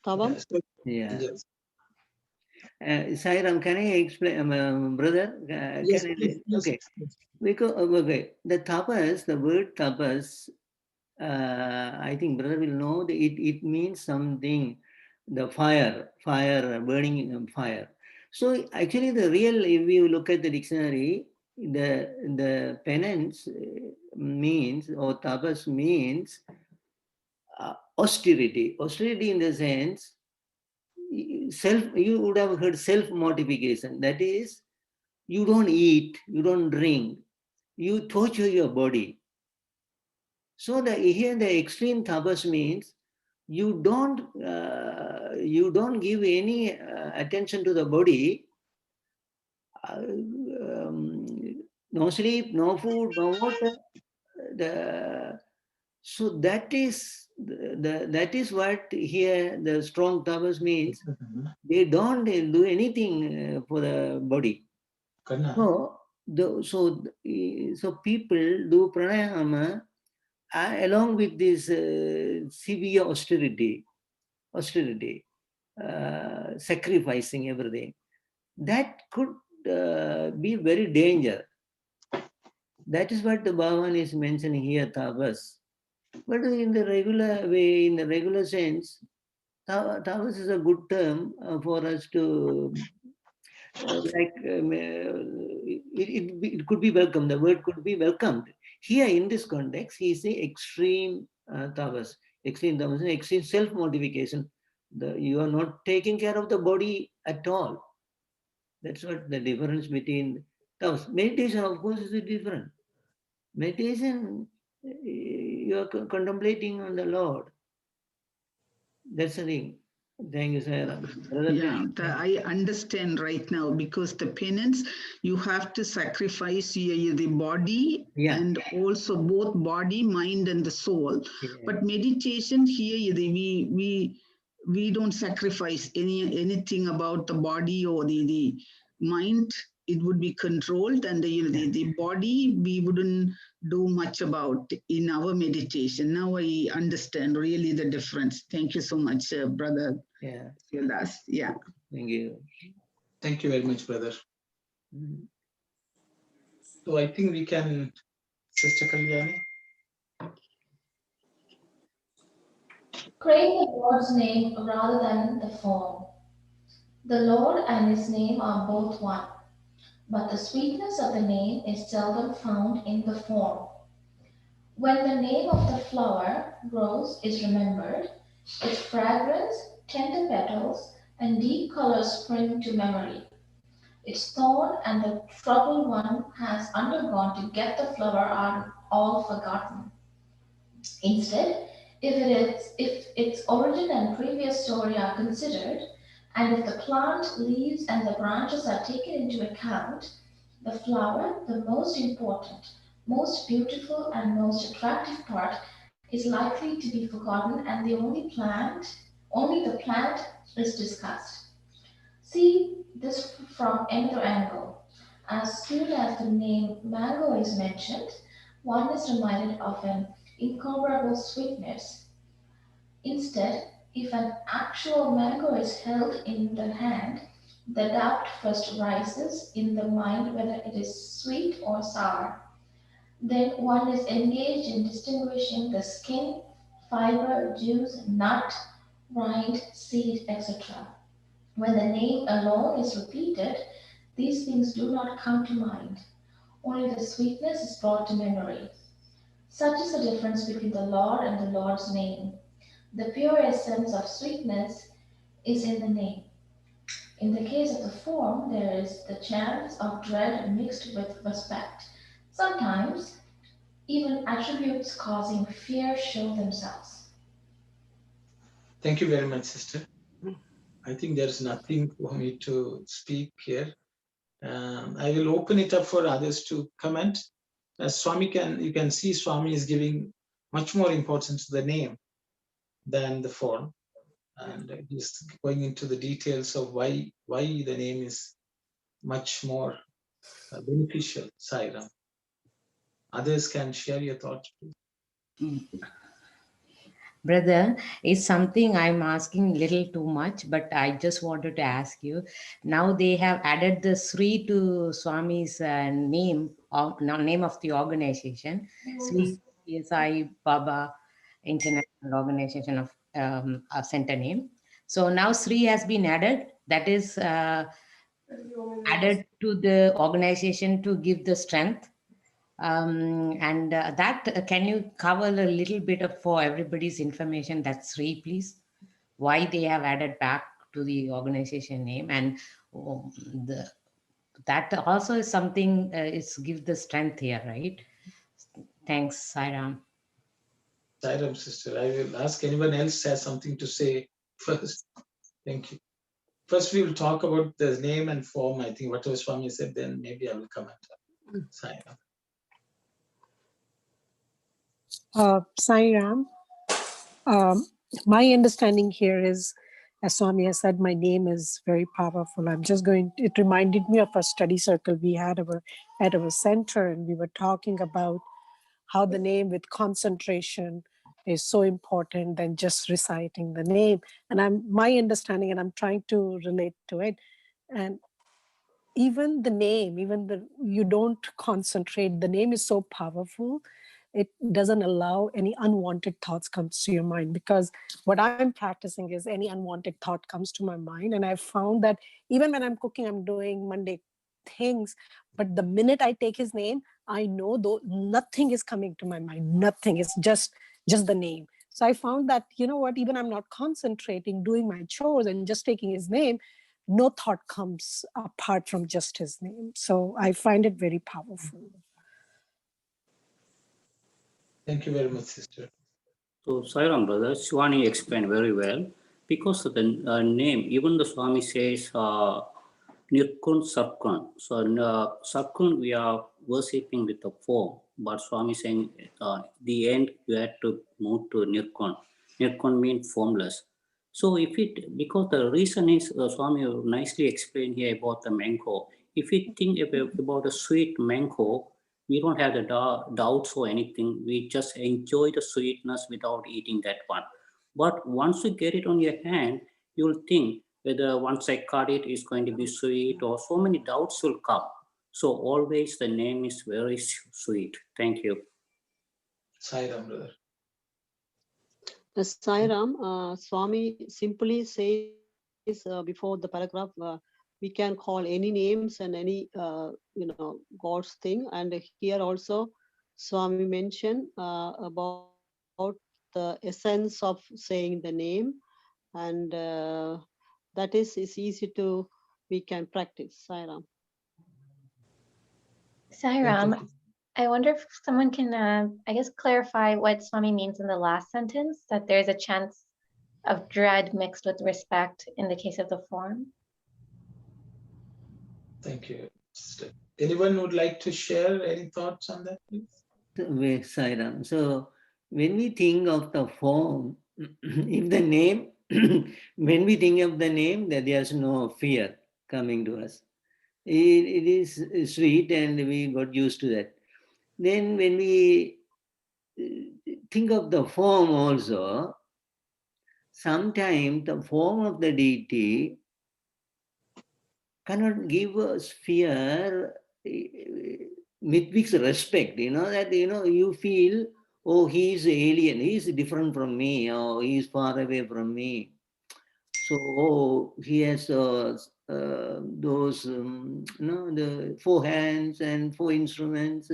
Tavam? Yeah. Yes. Sairam, can I explain, brother? Yes, Can I, please, please. okay. Because okay, the tapas, the word tapas, I think brother will know that it means something, the fire, burning fire. So actually the real, if you look at the dictionary, the penance means, or tapas means austerity. Austerity in the sense, you would have heard self-mortification. That is, you don't eat, you don't drink, you torture your body. So here the extreme tapas means you don't give any attention to the body. No sleep, no food, no water. So that is what here the strong tapas means. They don't do anything for the body. So people do pranayama along with this severe austerity, sacrificing everything. That could be very dangerous. That is what the Bhagawan is mentioning here, tapas. But in the regular way, in the regular sense, tapas is a good term for us to, it could be welcome. The word could be welcomed. Here in this context, he is saying extreme tapas, extreme self-mortification. You are not taking care of the body at all. That's what the difference between tapas. Meditation, of course, is different. Meditation, you are contemplating on the Lord. That's the thing. Thank you, Sarah. Yeah, I understand right now, because the penance, you have to sacrifice the body, and also both body, mind, and the soul. But meditation here, we don't sacrifice anything about the body or the mind. It would be controlled, and the body we wouldn't do much about in our meditation. Now I understand really the difference. Thank you so much, brother. Yeah. Yeah. Thank you. Thank you very much, brother. So I think we can, Sister Kalyani. Crave the Lord's name rather than the form. The Lord and his name are both one, but the sweetness of the name is seldom found in the form. When the name of the flower rose is remembered, its fragrance, tender petals, and deep color spring to memory. Its thorn and the trouble one has undergone to get the flower are all forgotten. Instead, if its origin and previous story are considered, and if the plant, leaves, and the branches are taken into account, the flower, the most important, most beautiful, and most attractive part, is likely to be forgotten, and only the plant is discussed. See this from another angle. As soon as the name mango is mentioned, one is reminded of an incomparable sweetness. Instead, if an actual mango is held in the hand, the doubt first rises in the mind whether it is sweet or sour. Then one is engaged in distinguishing the skin fiber, juice, nut, rind, seed, etc. When the name alone is repeated, these things do not come to mind. Only the sweetness is brought to memory. Such is the difference between the Lord and the Lord's name. The pure essence of sweetness is in the name. In the case of the form, there is the chance of dread mixed with respect. Sometimes, even attributes causing fear show themselves. Thank you very much, sister. I think there's nothing for me to speak here. I will open it up for others to comment. As you can see Swami is giving much more importance to the name than the form. And he's going into the details of why the name is much more beneficial. Sai Ram. Others can share your thoughts, please. Brother, it's something I'm asking little too much, but I just wanted to ask you. Now they have added the Sri to Swami's name, name of the organization, Sri Sathya Sai Baba International Organization of a center name. So now Sri has been added. That is added to the organization to give the strength. Can you cover a little bit of for everybody's information? That's Sri, please. Why they have added back to the organization name, and that also is something is give the strength here, right? Thanks, Sairam. Sairam, sister. I will ask anyone else has something to say first. Thank you. First, we will talk about the name and form. I think whatever Swami said, then maybe I will comment. Sairam. Sai Ram, my understanding here is, as Swami has said, my name is very powerful. It reminded me of a study circle we had at our center, and we were talking about how the name with concentration is so important than just reciting the name. And my understanding, and I'm trying to relate to it, and even the name, you don't concentrate, the name is so powerful, it doesn't allow any unwanted thoughts comes to your mind, because what I'm practicing is any unwanted thought comes to my mind. And I've found that even when I'm cooking, I'm doing Monday things, but the minute I take his name, I know though nothing is coming to my mind, nothing, it's just the name. So I found that, you know what, even I'm not concentrating, doing my chores and just taking his name, no thought comes apart from just his name. So I find it very powerful. Thank you very much, sister. So, Sairam brother, Swami explained very well. Because of the name, even the Swami says Nirkun Sarkun. So, Sarkun we are worshipping with the form, but Swami saying the end you have to move to Nirkun. Nirkun means formless. So, because the reason is Swami nicely explained here about the mango. If we think about a sweet mango, we don't have the doubts or anything. We just enjoy the sweetness without eating that one. But once you get it on your hand, you'll think whether once I cut it, it's going to be sweet, or so many doubts will come. So always the name is very sweet. Thank you. Sairam, brother. Sairam, Swami simply says before the paragraph, we can call any names and any God's thing. And here also Swami mentioned about the essence of saying the name, and that is easy we can practice. Sairam. Sairam, I wonder if someone can, I guess, clarify what Swami means in the last sentence, that there's a chance of dread mixed with respect in the case of the form. Thank you. Anyone would like to share any thoughts on that, please? Sairam. So when we think of the form, if the name, when we think of the name, that there's no fear coming to us. It is sweet and we got used to that. Then when we think of the form also, sometimes the form of the deity cannot give us fear with respect, that, you feel, oh, he is alien, he is different from me, or he is far away from me. So, oh, he has those, the 4 hands and 4 instruments.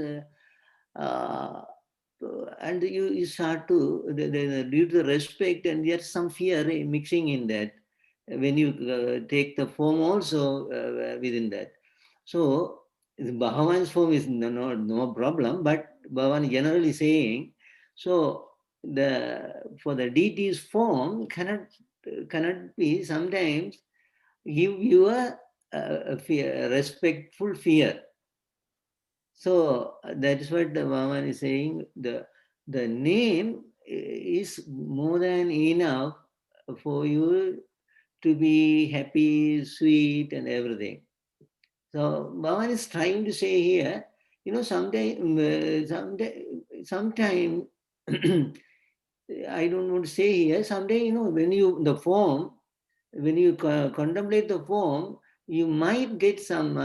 And you start to, due to the respect and yet some fear mixing in that when you take the form also within that. So, the Bhagavan's form is no problem, but Bhagavan generally saying, so for the deity's form cannot be sometimes give you a fear, respectful fear. So that is what the Bhagavan is saying. The name is more than enough for you to be happy, sweet, and everything. So Bhagavan is trying to say here, sometime I don't want to say here, someday, when the form, when you contemplate the form, you might get some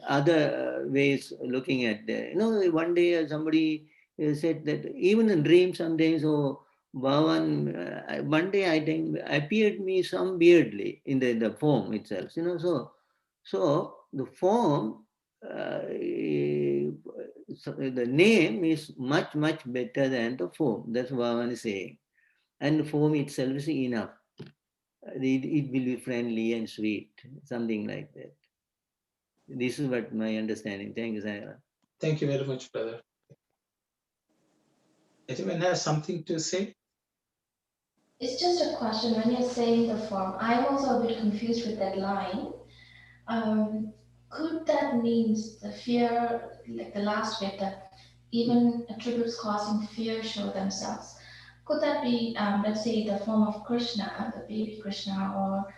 other ways looking at that. One day somebody said that even in dreams sometimes, Bhagavan, one day I think appeared me some weirdly in the form itself. So the form, the name is much, much better than the form. That's what Bhagavan is saying. And the form itself is enough. It will be friendly and sweet, something like that. This is what my understanding. Thank you, Saira. Thank you very much, brother. Anyone has something to say? It's just a question. When you're saying the form, I'm also a bit confused with that line. Could that means the fear, like the last bit, that even attributes causing fear show themselves? Could that be, let's say, the form of Krishna, the baby Krishna, or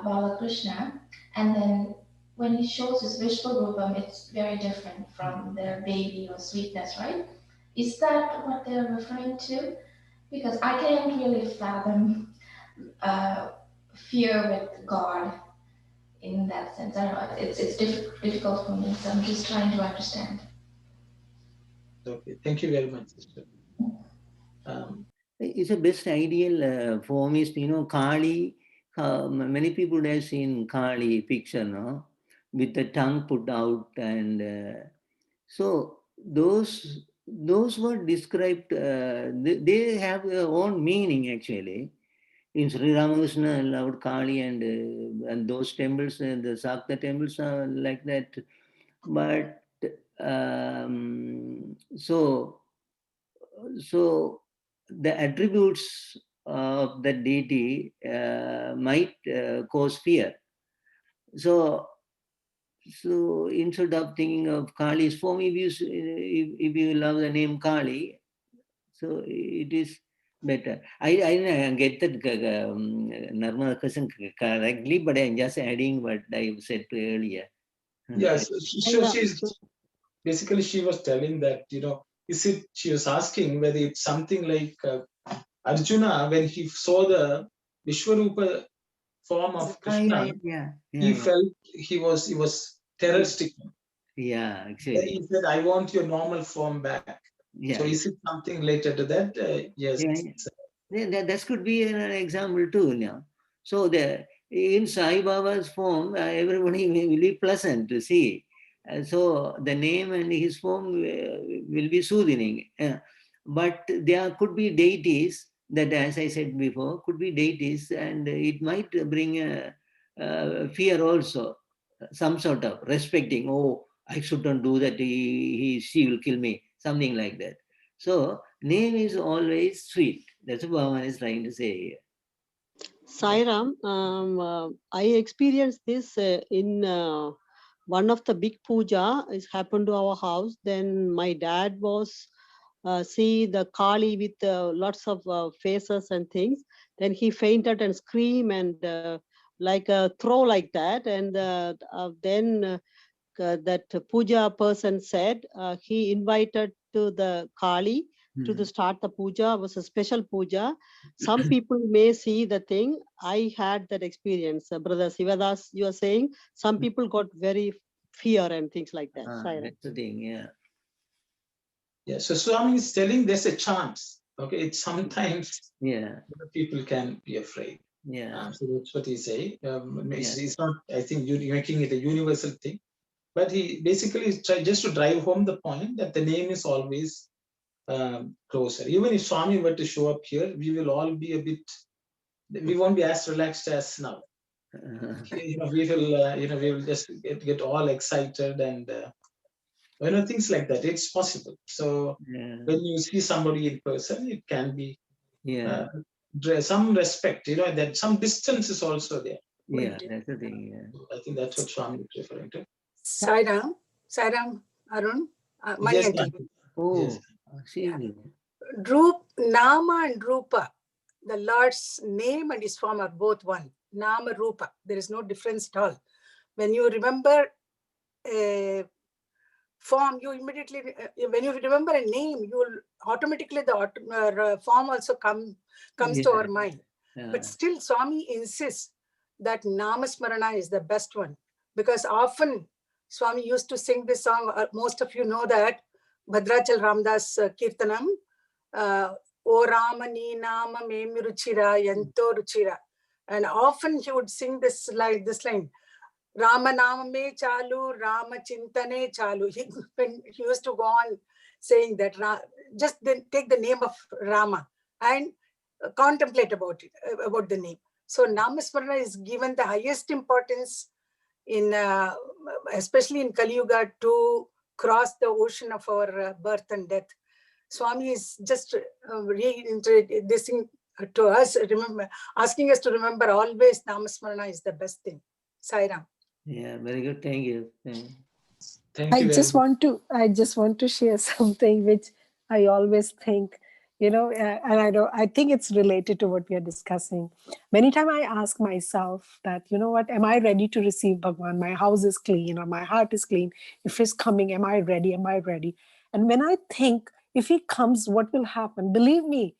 Bala Krishna, and then when he shows his Vishwarupam, it's very different from their baby or sweetness, right? Is that what they're referring to? Because I can't really fathom fear with God in that sense. I don't know. It's difficult for me, so I'm just trying to understand. Okay, thank you very much, sister. It's a best ideal form is, Kali. Many people have seen Kali picture, no? With the tongue put out, and so those were described. They have their own meaning actually. In Sri Ramakrishna, Lord Kali, and those temples, the Sakta temples are like that. But so the attributes of the deity might cause fear. So instead of thinking of Kali's form, if you love the name Kali, so it is better. I get that Narmada question correctly, but I'm just adding what I said earlier. Yes, so basically she was telling that, she was asking whether it's something like Arjuna, when he saw the Vishwarupa form of Krishna, he felt he was terror-stricken. Yeah, Then actually. he said, I want your normal form back. Yeah. So is it something related to that? Yes. Yeah, that could be an example too. Now. So in Sai Baba's form, everybody will be pleasant to see. So the name and his form will be soothing. But there could be deities that, as I said before, could be deities, and it might bring fear also, some sort of respecting. Oh, I shouldn't do that. She will kill me. Something like that. So name is always sweet. That's what Bhagavan is trying to say here. Sairam, I experienced this in one of the big puja. It happened to our house. Then my dad was see the Kali with lots of faces and things. Then he fainted and screamed and like a throw like that. And then that puja person said he invited to the Kali to start the puja. It was a special puja. Some people may see the thing. I had that experience. Brother Sivadas, you are saying some people got very fear and things like that. That's the thing, yeah. Yeah, so Swami is telling there's a chance. Okay, it's sometimes people can be afraid. So that's what he's saying. It's not, I think, you're making it a universal thing, but he basically is just to drive home the point that the name is always closer. Even if Swami were to show up here, we will all be a bit, we won't be as relaxed as now. We will just get all excited and things like that. It's possible. So when you see somebody in person, it can be some respect. That some distance is also there. That's the thing. I think that's what Swami is referring to. Sairam, Arun, Mani Yes, aunty. yes. Nama and Rupa, the Lord's name and his form are both one. Nama, Rupa. There is no difference at all. When you remember a form, you immediately, when you remember a name, you will automatically, the form also comes to our mind. But still, Swami insists that Namasmarana is the best one, because often Swami used to sing this song. Most of you know that Bhadrachal Ramdas Kirtanam, O Rama Ni Nama Memi Ruchira Yanto Ruchira, and often he would sing this line, Rama Nama Me Chalu, Rama Chintane Chalu. He used to go on saying that, just then take the name of Rama and contemplate about it, about the name. So Namasmarana is given the highest importance in, especially in Kali Yuga, to cross the ocean of our birth and death. Swami is just reintroducing to us, asking us to remember always Namasmarana is the best thing. Sairam. Yeah, very good. Thank you. Thank you. I just want to share something which I always think, and I think it's related to what we are discussing. Many times I ask myself that, am I ready to receive Bhagawan? My house is clean, or my heart is clean. If he's coming, am I ready? Am I ready? And when I think, if he comes, what will happen? Believe me,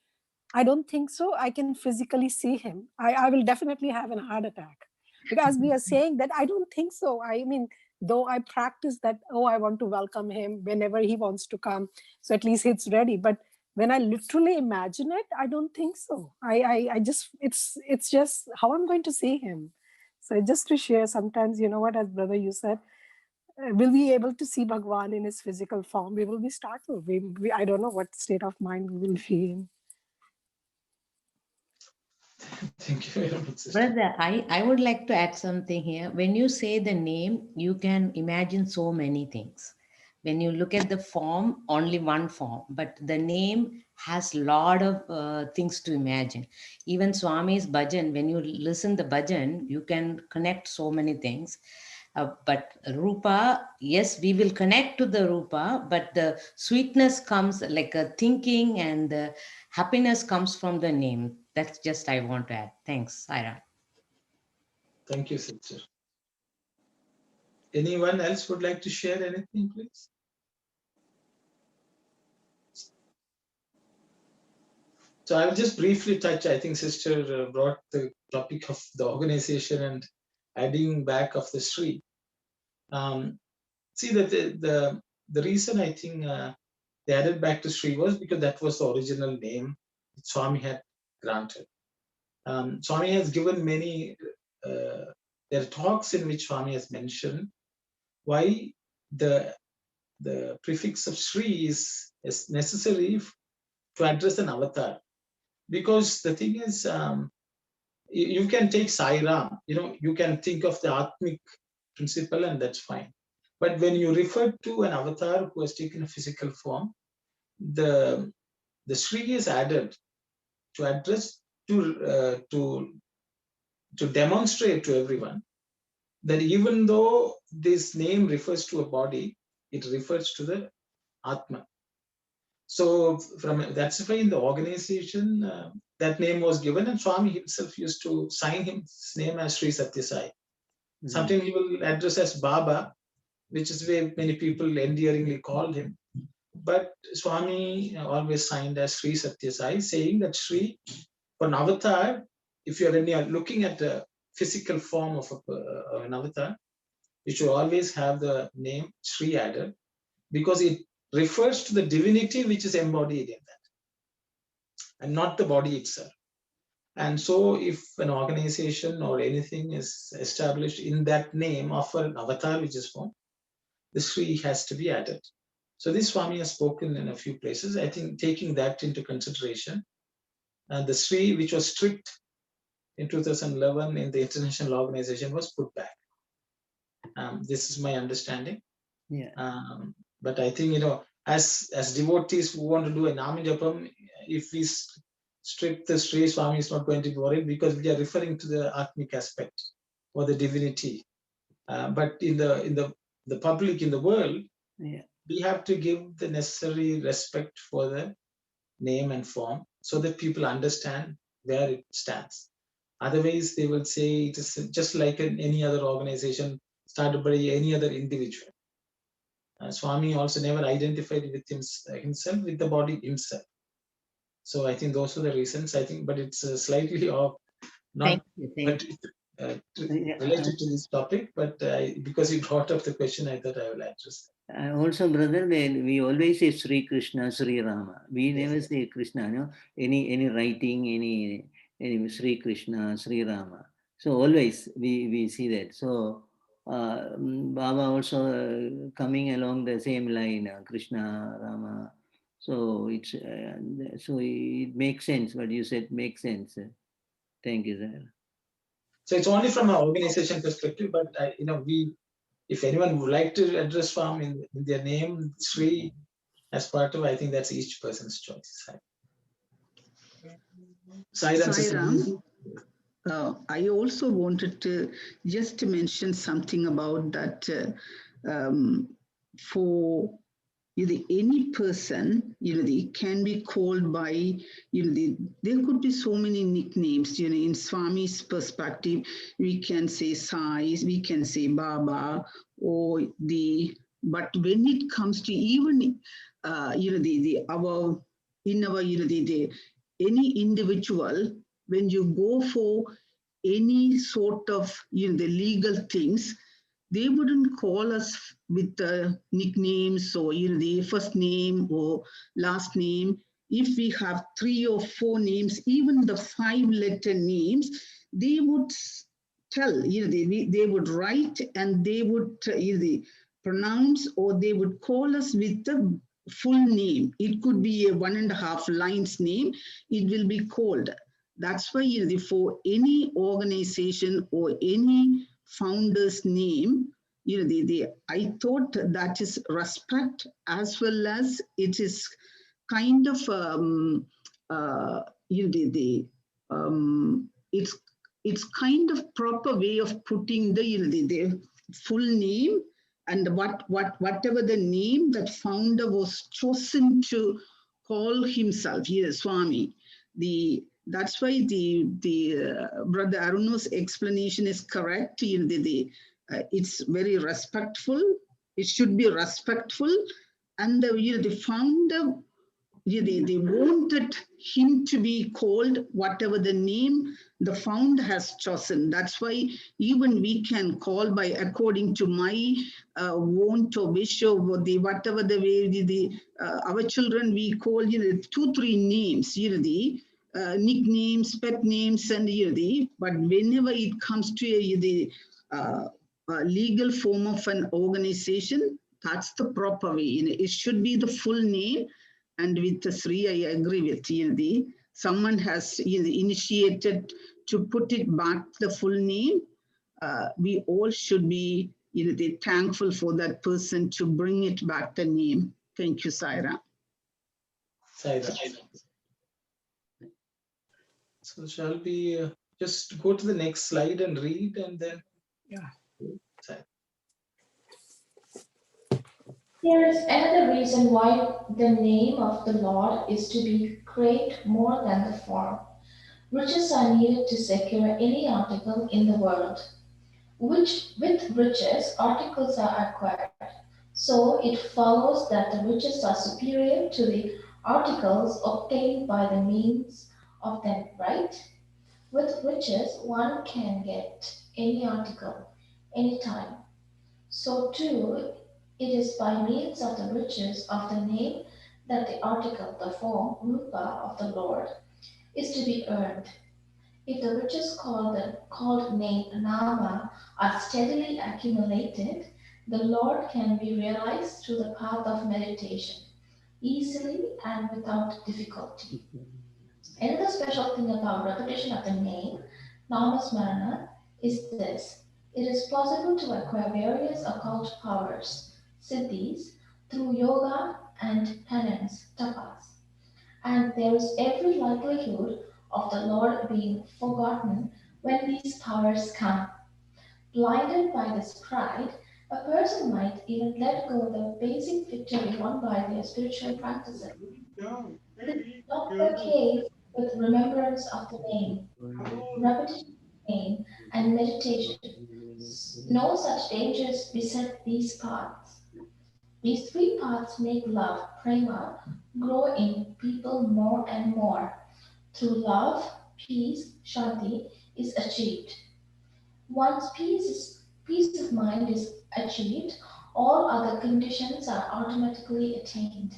I don't think so. I can physically see him. I will definitely have a heart attack. Because we are saying that, I don't think so. I mean, though I practice that, I want to welcome him whenever he wants to come, so at least it's ready. But when I literally imagine it, I don't think so. I just, it's just how I'm going to see him. So just to share, sometimes, as brother you said, will we be able to see Bhagawan in his physical form? We will be startled. I don't know what state of mind we will be in. Thank you very much. Brother, I would like to add something here. When you say the name, you can imagine so many things. When you look at the form, only one form, but the name has a lot of things to imagine. Even Swami's bhajan, when you listen the bhajan, you can connect so many things. But Rupa, yes, we will connect to the Rupa, but the sweetness comes like a thinking, and the happiness comes from the name. That's just I want to add. Thanks, Saira. Thank you, sister. Anyone else would like to share anything, please? So I will just briefly touch, I think sister brought the topic of the organization and adding back of the Sri. See that the reason I think they added back to Sri was because that was the original name Swami had granted. Swami has given many, there are talks in which Swami has mentioned why the prefix of Sri is necessary to address an avatar. Because the thing is, you can take Sai Ram, you can think of the Atmic principle and that's fine. But when you refer to an avatar who has taken a physical form, the Sri is added to address, to demonstrate to everyone that even though this name refers to a body, it refers to the Atma. So that's why in the organization, that name was given, and Swami himself used to sign his name as Sri Sathya Sai. Sometimes he will address as Baba, which is where many people endearingly called him. But Swami always signed as Sri Sathya Sai, saying that Sri, for an avatar, if you're looking at the physical form of an avatar, you should always have the name Sri added, because it refers to the divinity which is embodied in that, and not the body itself. And so if an organization or anything is established in that name of an avatar which is formed, the Sri has to be added. So this Swami has spoken in a few places. I think taking that into consideration, and the Sri, which was strict in 2011 in the international organization, was put back. This is my understanding. Yeah. But I think, as devotees who want to do a Namajapam, if we strip the Sri, Swami is not going to be worried, because we are referring to the Atmic aspect or the divinity. But in the public, in the world, Yeah. we have to give the necessary respect for the name and form so that people understand where it stands. Otherwise, they will say it is just like any other organization started by any other individual. Swami also never identified with himself with the body himself. So I think those are the reasons. I think, but it's slightly off, not related to this topic, but because you brought up the question, I thought I will address that. Also, brother, we always say Sri Krishna, Sri Rama. We never say Krishna. No, any writing, any Sri Krishna, Sri Rama. So always we see that. So Baba also coming along the same line, Krishna, Rama. So it's so it makes sense. What you said makes sense. Thank you, sir. So it's only from an organization perspective, but if anyone would like to address Swami in their name, Sri, as part of, I think that's each person's choice. Sairam, I also wanted to just mention something about that for any person, they can be called by, there could be so many nicknames, in Swami's perspective, we can say Sai, we can say Baba, or but when it comes to even, any individual, when you go for any sort of, the legal things, they wouldn't call us with nicknames or the first name or last name. If we have 3 or 4 names, even the 5-letter names, they would tell, they would write and they would either pronounce or they would call us with the full name. It could be a 1.5 lines name. It will be called. That's why for any organization or any founder's name, I thought that is respect, as well as it is kind of it's kind of proper way of putting the full name and whatever the name that founder was chosen to call himself, Swami. That's why the Brother Aruno's explanation is correct. It's very respectful. It should be respectful, and the founder, they wanted him to be called whatever the name the founder has chosen. That's why even we can call by according to my want or wish or whatever the way our children we call 2-3 names, nicknames, pet names, and but whenever it comes to the legal form of an organization, that's the proper way. It should be the full name. And with the Sri, I agree with someone has initiated to put it back the full name. We all should be thankful for that person to bring it back the name. Thank you, Saira. So shall we just go to the next slide and read, and then There is another reason why the name of the Lord is to be great more than the form. Riches are needed to secure any article in the world. With riches, articles are acquired. So it follows that the riches are superior to the articles obtained by the means of them, right? With riches, one can get any article, anytime. So too, It is by means of the riches of the name that the article, the form, rupa of the Lord, is to be earned. If the riches called name nama are steadily accumulated, the Lord can be realized through the path of meditation, easily and without difficulty. Another special thing about repetition of the name, namasmarana, is this. It is possible to acquire various occult powers, siddhis, through yoga and penance, tapas. And there is every likelihood of the Lord being forgotten when these powers come. Blinded by this pride, a person might even let go the basic victory won by their spiritual practices. This is not the case with remembrance of the name, repetition of the name, and meditation. No such dangers beset these paths. These three paths make love, prema, grow in people more and more. Through love, peace, shanti is achieved. Once peace of mind is achieved, all other conditions are automatically attained.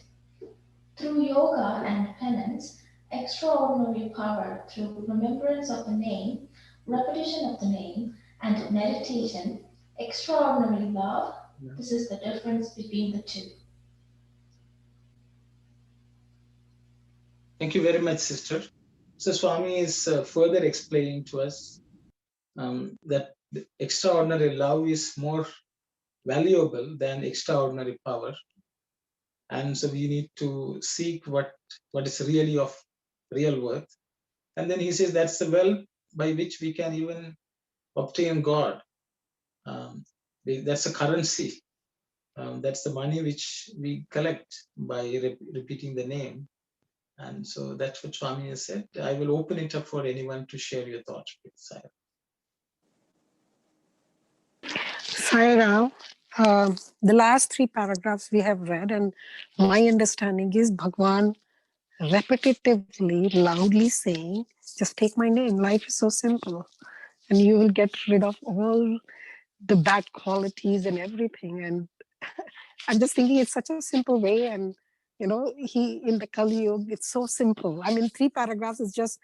Through yoga and penance, extraordinary power through remembrance of the name, repetition of the name, and meditation, extraordinary love, this is the difference between the two. Thank you very much, sister. So Swami is further explaining to us that extraordinary love is more valuable than extraordinary power. And so we need to seek what is really of real worth. And then he says that's the well by which we can even obtain God. That's a currency. That's the money which we collect by repeating the name. And so that's what Swami has said. I will open it up for anyone to share your thoughts, please. Saira, the last three paragraphs we have read, and my understanding is Bhagawan repetitively, loudly saying, just take my name. Life is so simple. And you will get rid of all the bad qualities and everything. And I'm just thinking it's such a simple way. And, you know, he in the Kali Yuga, it's so simple. I mean, 3 paragraphs is just,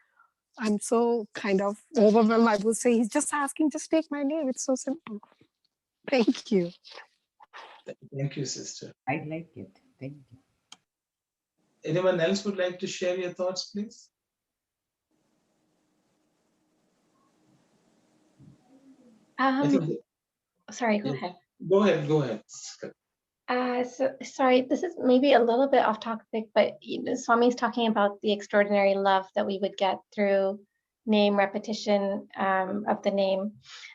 I'm so kind of overwhelmed. I would say he's just asking, just take my name. It's so simple. Thank you. Thank you, sister. I like it. Thank you. Anyone else would like to share your thoughts, please? Sorry, go ahead. Go ahead. So sorry, this is maybe a little bit off topic, but Swami's talking about the extraordinary love that we would get through name repetition of the name.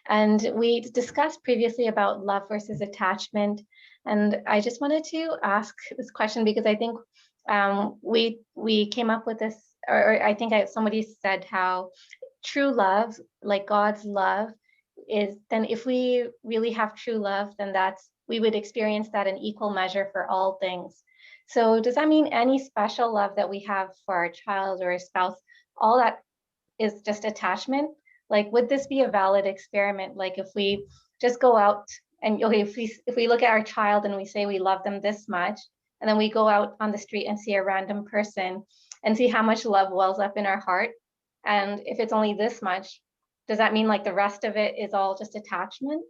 And we discussed previously about love versus attachment. And I just wanted to ask this question because I think we came up with this, or I think somebody said how true love, like God's love, is then if we really have true love, then we would experience that in equal measure for all things. So does that mean any special love that we have for our child or a spouse, all that is just attachment? Like, would this be a valid experiment? Like if we just go out and if we look at our child and we say we love them this much, and then we go out on the street and see a random person and see how much love wells up in our heart, and if it's only this much, does that mean like the rest of it is all just attachment?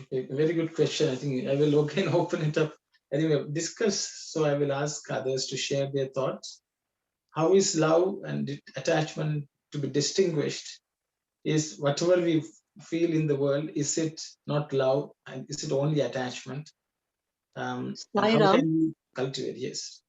Okay, very good question. I think I will again open it up. Anyway, discuss. So I will ask others to share their thoughts. How is love and attachment to be distinguished? Is whatever we feel in the world, is it not love and is it only attachment? And how can we cultivate? Yes.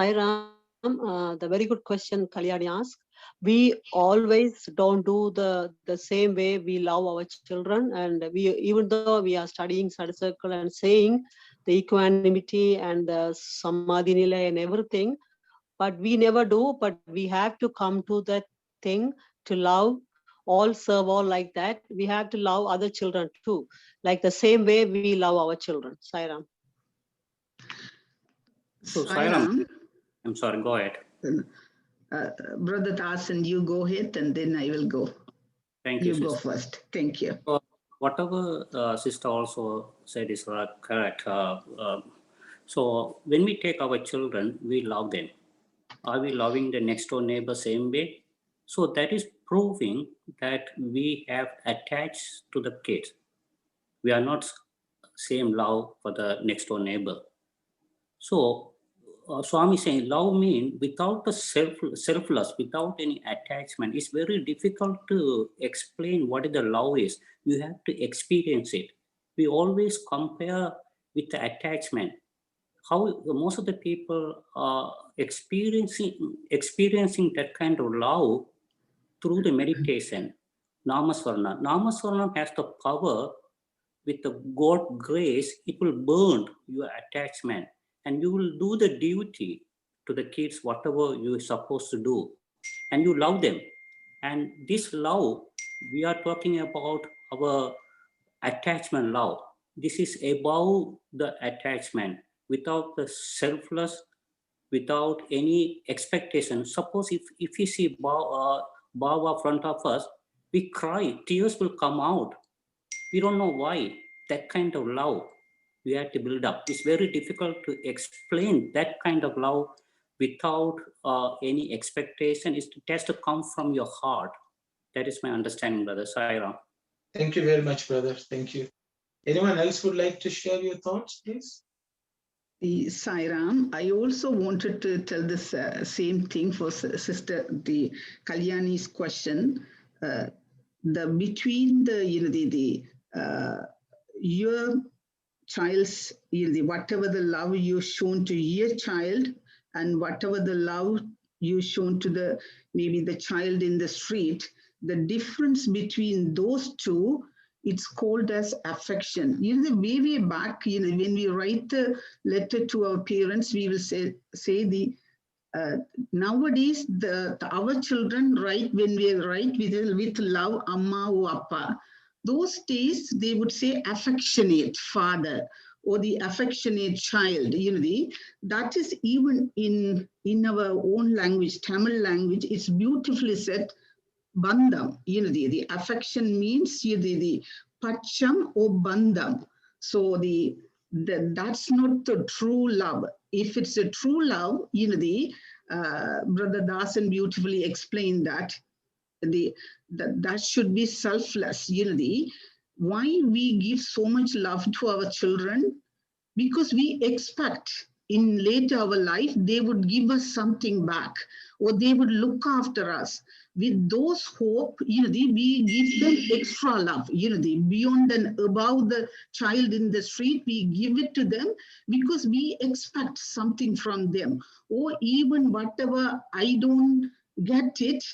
Sairam, the very good question Kalyani asked. We always don't do the same way we love our children, and we, even though we are studying study circle and saying the equanimity and the samadhi nila and everything, but we never do. But we have to come to that thing to love all, serve all like that. We have to love other children too, like the same way we love our children. Sairam. So Sairam, I'm sorry, go ahead. Brother Tasan, you go ahead and then I will go. Thank you. You go first. Thank you. whatever sister also said is correct. So when we take our children, we love them. Are we loving the next door neighbor same way? So that is proving that we have attached to the kids. We are not same love for the next door neighbor. So Swami saying love means without the selfless, without any attachment. It's very difficult to explain what the love is. You have to experience it. We always compare with the attachment. How most of the people are experiencing that kind of love through the meditation. Namaswarna. Namaswarna has the power. With the God grace, it will burn your attachment and you will do the duty to the kids, whatever you're supposed to do. And you love them. And this love, we are talking about our attachment love. This is above the attachment, without the selfless, without any expectation. Suppose if you see Baba front of us, we cry, tears will come out. We don't know why. That kind of love we have to build up. It's very difficult to explain that kind of love without any expectation. It has to come from your heart. That is my understanding, Brother Sairam. Thank you very much, brother. Thank you. Anyone else would like to share your thoughts, please? The Sairam, I also wanted to tell this same thing for Sister the Kalyani's question. The between the your child's whatever the love you've shown to your child and whatever the love you've shown to the maybe the child in the street, the difference between those two, it's called as affection. The way back, when we write the letter to our parents, we will say the nowadays our children write, when we write with love, amma or appa. Those days they would say affectionate father or the affectionate child. That is even in our own language, Tamil language, it's beautifully said. Bandham, the affection means the pacham or bandham. So that's not the true love. If it's a true love, Brother Dasan beautifully explained that that should be selfless. Why we give so much love to our children? Because we expect in later our life they would give us something back or they would look after us. With those hope, we give them extra love, beyond and above the child in the street, we give it to them because we expect something from them. Or even whatever I don't get it,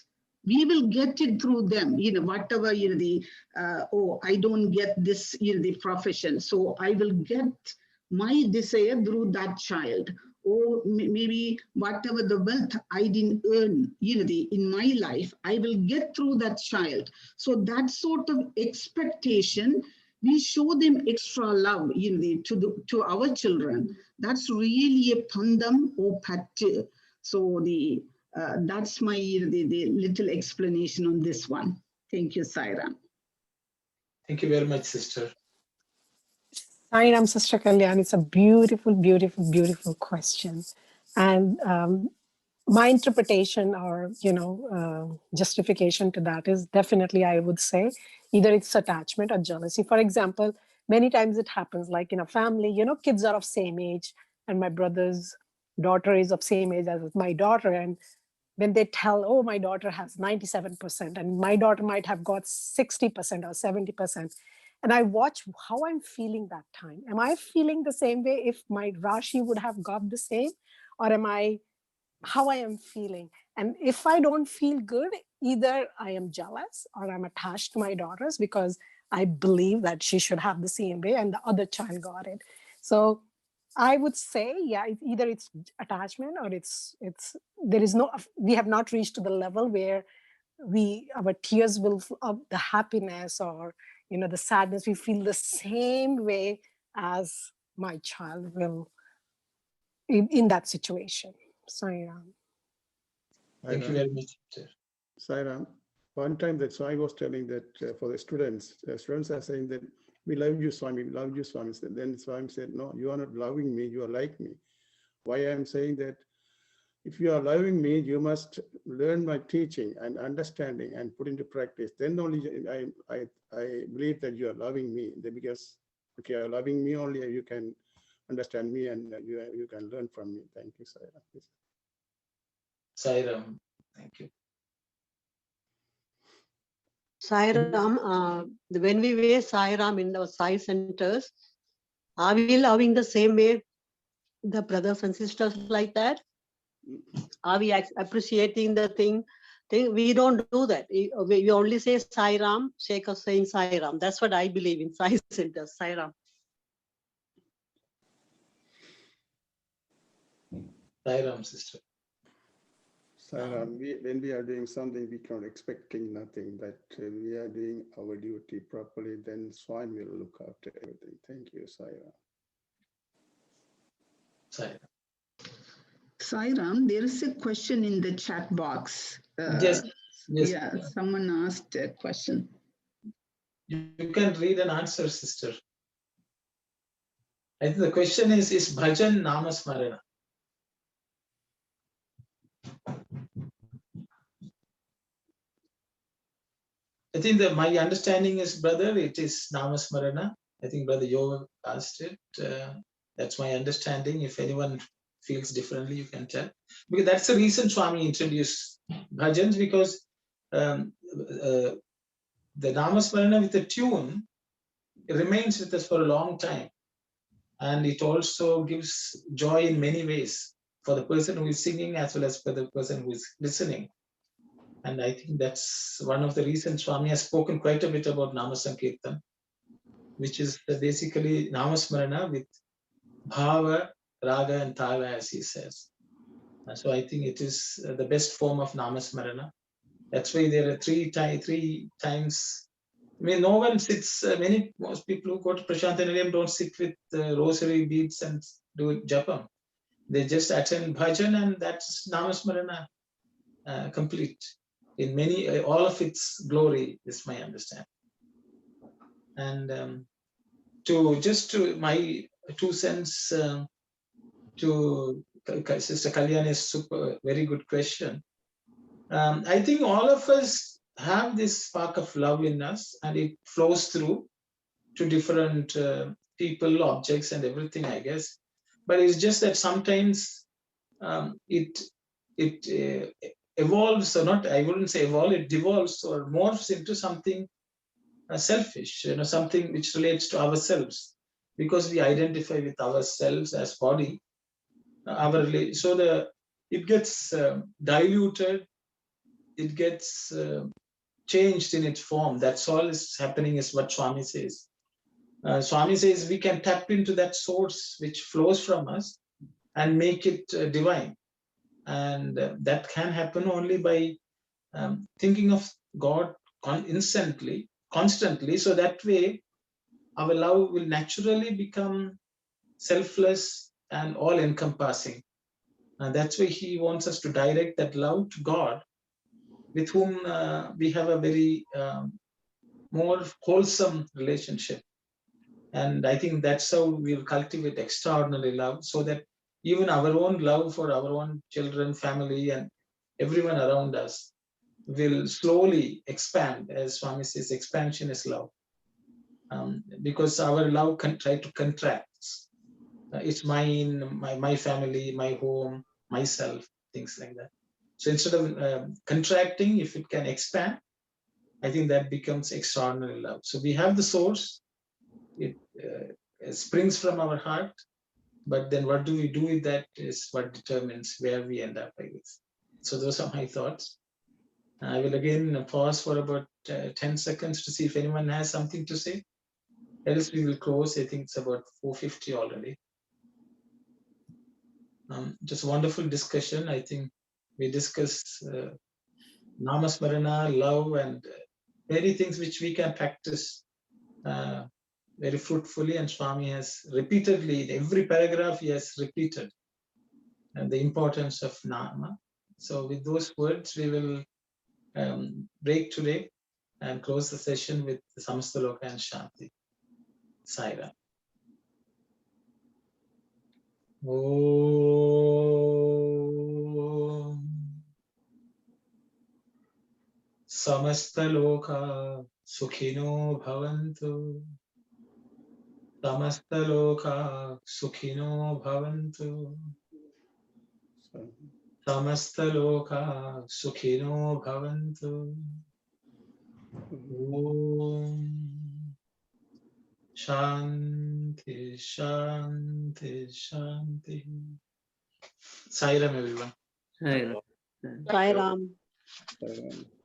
we will get it through them, whatever, I don't get this, the profession, so I will get my desire through that child. Or maybe whatever the wealth I didn't earn, in my life, I will get through that child. So that sort of expectation, we show them extra love, to our children. That's really a pandam or patti. So that's my the little explanation on this one. Thank you, Sairam. Thank you very much, sister. Sairam, Sister Kalyan, it's a beautiful, beautiful, beautiful question. And my interpretation or, justification to that is definitely, I would say, either it's attachment or jealousy. For example, many times it happens like in a family, kids are of same age and my brother's daughter is of same age as my daughter. And when they tell, oh, my daughter has 97% and my daughter might have got 60% or 70%. And I watch how I'm feeling that time. Am I feeling the same way if my Rashi would have got the same? Or am I, how I am feeling? And if I don't feel good, either I am jealous or I'm attached to my daughters because I believe that she should have the same way and the other child got it. So I would say, yeah, either it's attachment or there is no, we have not reached to the level where our tears will, of the happiness or, the sadness, we feel the same way as my child will in that situation. So, yeah. Thank you very much, sir. Sairam. One time that Swami was telling that for the students are saying that we love you, Swami, we love you, Swami. Then Swami said, no, you are not loving me, you are like me. Why I am saying that? If you are loving me, you must learn my teaching and understanding and put into practice. Then only I believe that you are loving me. Because if you are loving me only, you can understand me and you can learn from me. Thank you, Sairam. Sairam, thank you. Sairam, when we wear Sairam in the Sai centers, are we loving the same way the brothers and sisters like that? Are we appreciating the thing? We don't do that. We only say Sairam, shake us saying Sairam. That's what I believe in Sai centers, Sairam. Sairam, sister. Sairam, when we are doing something, we cannot expecting nothing, that we are doing our duty properly, then Swami will look after everything. Thank you, Sairam. Sairam. Sairam, there is a question in the chat box. Yes. Yeah, someone asked a question. You can read and answer, sister. I think the question is bhajan namasmarana? I think that my understanding is, brother, it is namasmarana. I think Brother Yoga asked it. That's my understanding. If anyone feels differently, you can tell. Because that's the reason Swami introduced bhajans, because the namasmarana with the tune remains with us for a long time. And it also gives joy in many ways for the person who is singing as well as for the person who is listening. And I think that's one of the reasons Swami has spoken quite a bit about Nama Sankirtan, which is basically Namasmarana with Bhava, Raga and Tala, as he says. And so I think it is the best form of Namasmarana. That's why there are three times. I mean, no one sits, most people who go to Prashantanilayam don't sit with rosary beads and do japam. They just attend bhajan, and that's Namasmarana complete. In all of its glory is my understanding. And to my 2 cents to Sister Kalyani's very good question. I think all of us have this spark of love in us, and it flows through to different people, objects, and everything, I guess. But it's just that sometimes it evolves, or not, I wouldn't say evolve, it devolves or morphs into something selfish, something which relates to ourselves, because we identify with ourselves as body. It gets diluted, it gets changed in its form. That's all is happening, is what Swami says. Swami says we can tap into that source which flows from us and make it divine. And that can happen only by thinking of God constantly. So that way our love will naturally become selfless and all-encompassing. And that's why he wants us to direct that love to God, with whom we have a very more wholesome relationship. And I think that's how we'll cultivate extraordinary love, so that even our own love for our own children, family, and everyone around us will slowly expand. As Swami says, expansion is love. Because our love can try to contract. It's mine, my family, my home, myself, things like that. So instead of contracting, if it can expand, I think that becomes extraordinary love. So we have the source, it springs from our heart, but then what do we do with that is what determines where we end up, I guess. So those are my thoughts. I will again pause for about 10 seconds to see if anyone has something to say. Else we will close. I think it's about 4:50 already. Just wonderful discussion. I think we discussed Namasmarana, love, and many things which we can practice very fruitfully. And Swami has repeatedly, in every paragraph, he has repeated the importance of Nama. So with those words, we will break today and close the session with the Samastaloka and Shanti. Sai Ram. Om Samastaloka Sukhino Bhavantu. Samastaloka Sukhino Bhavantu. Samastaloka Sukhino Bhavantu. Om Shanti, Shanti, Shanti. Sai Ram, everyone. Sai Ram. Sai Ram. Sai Ram.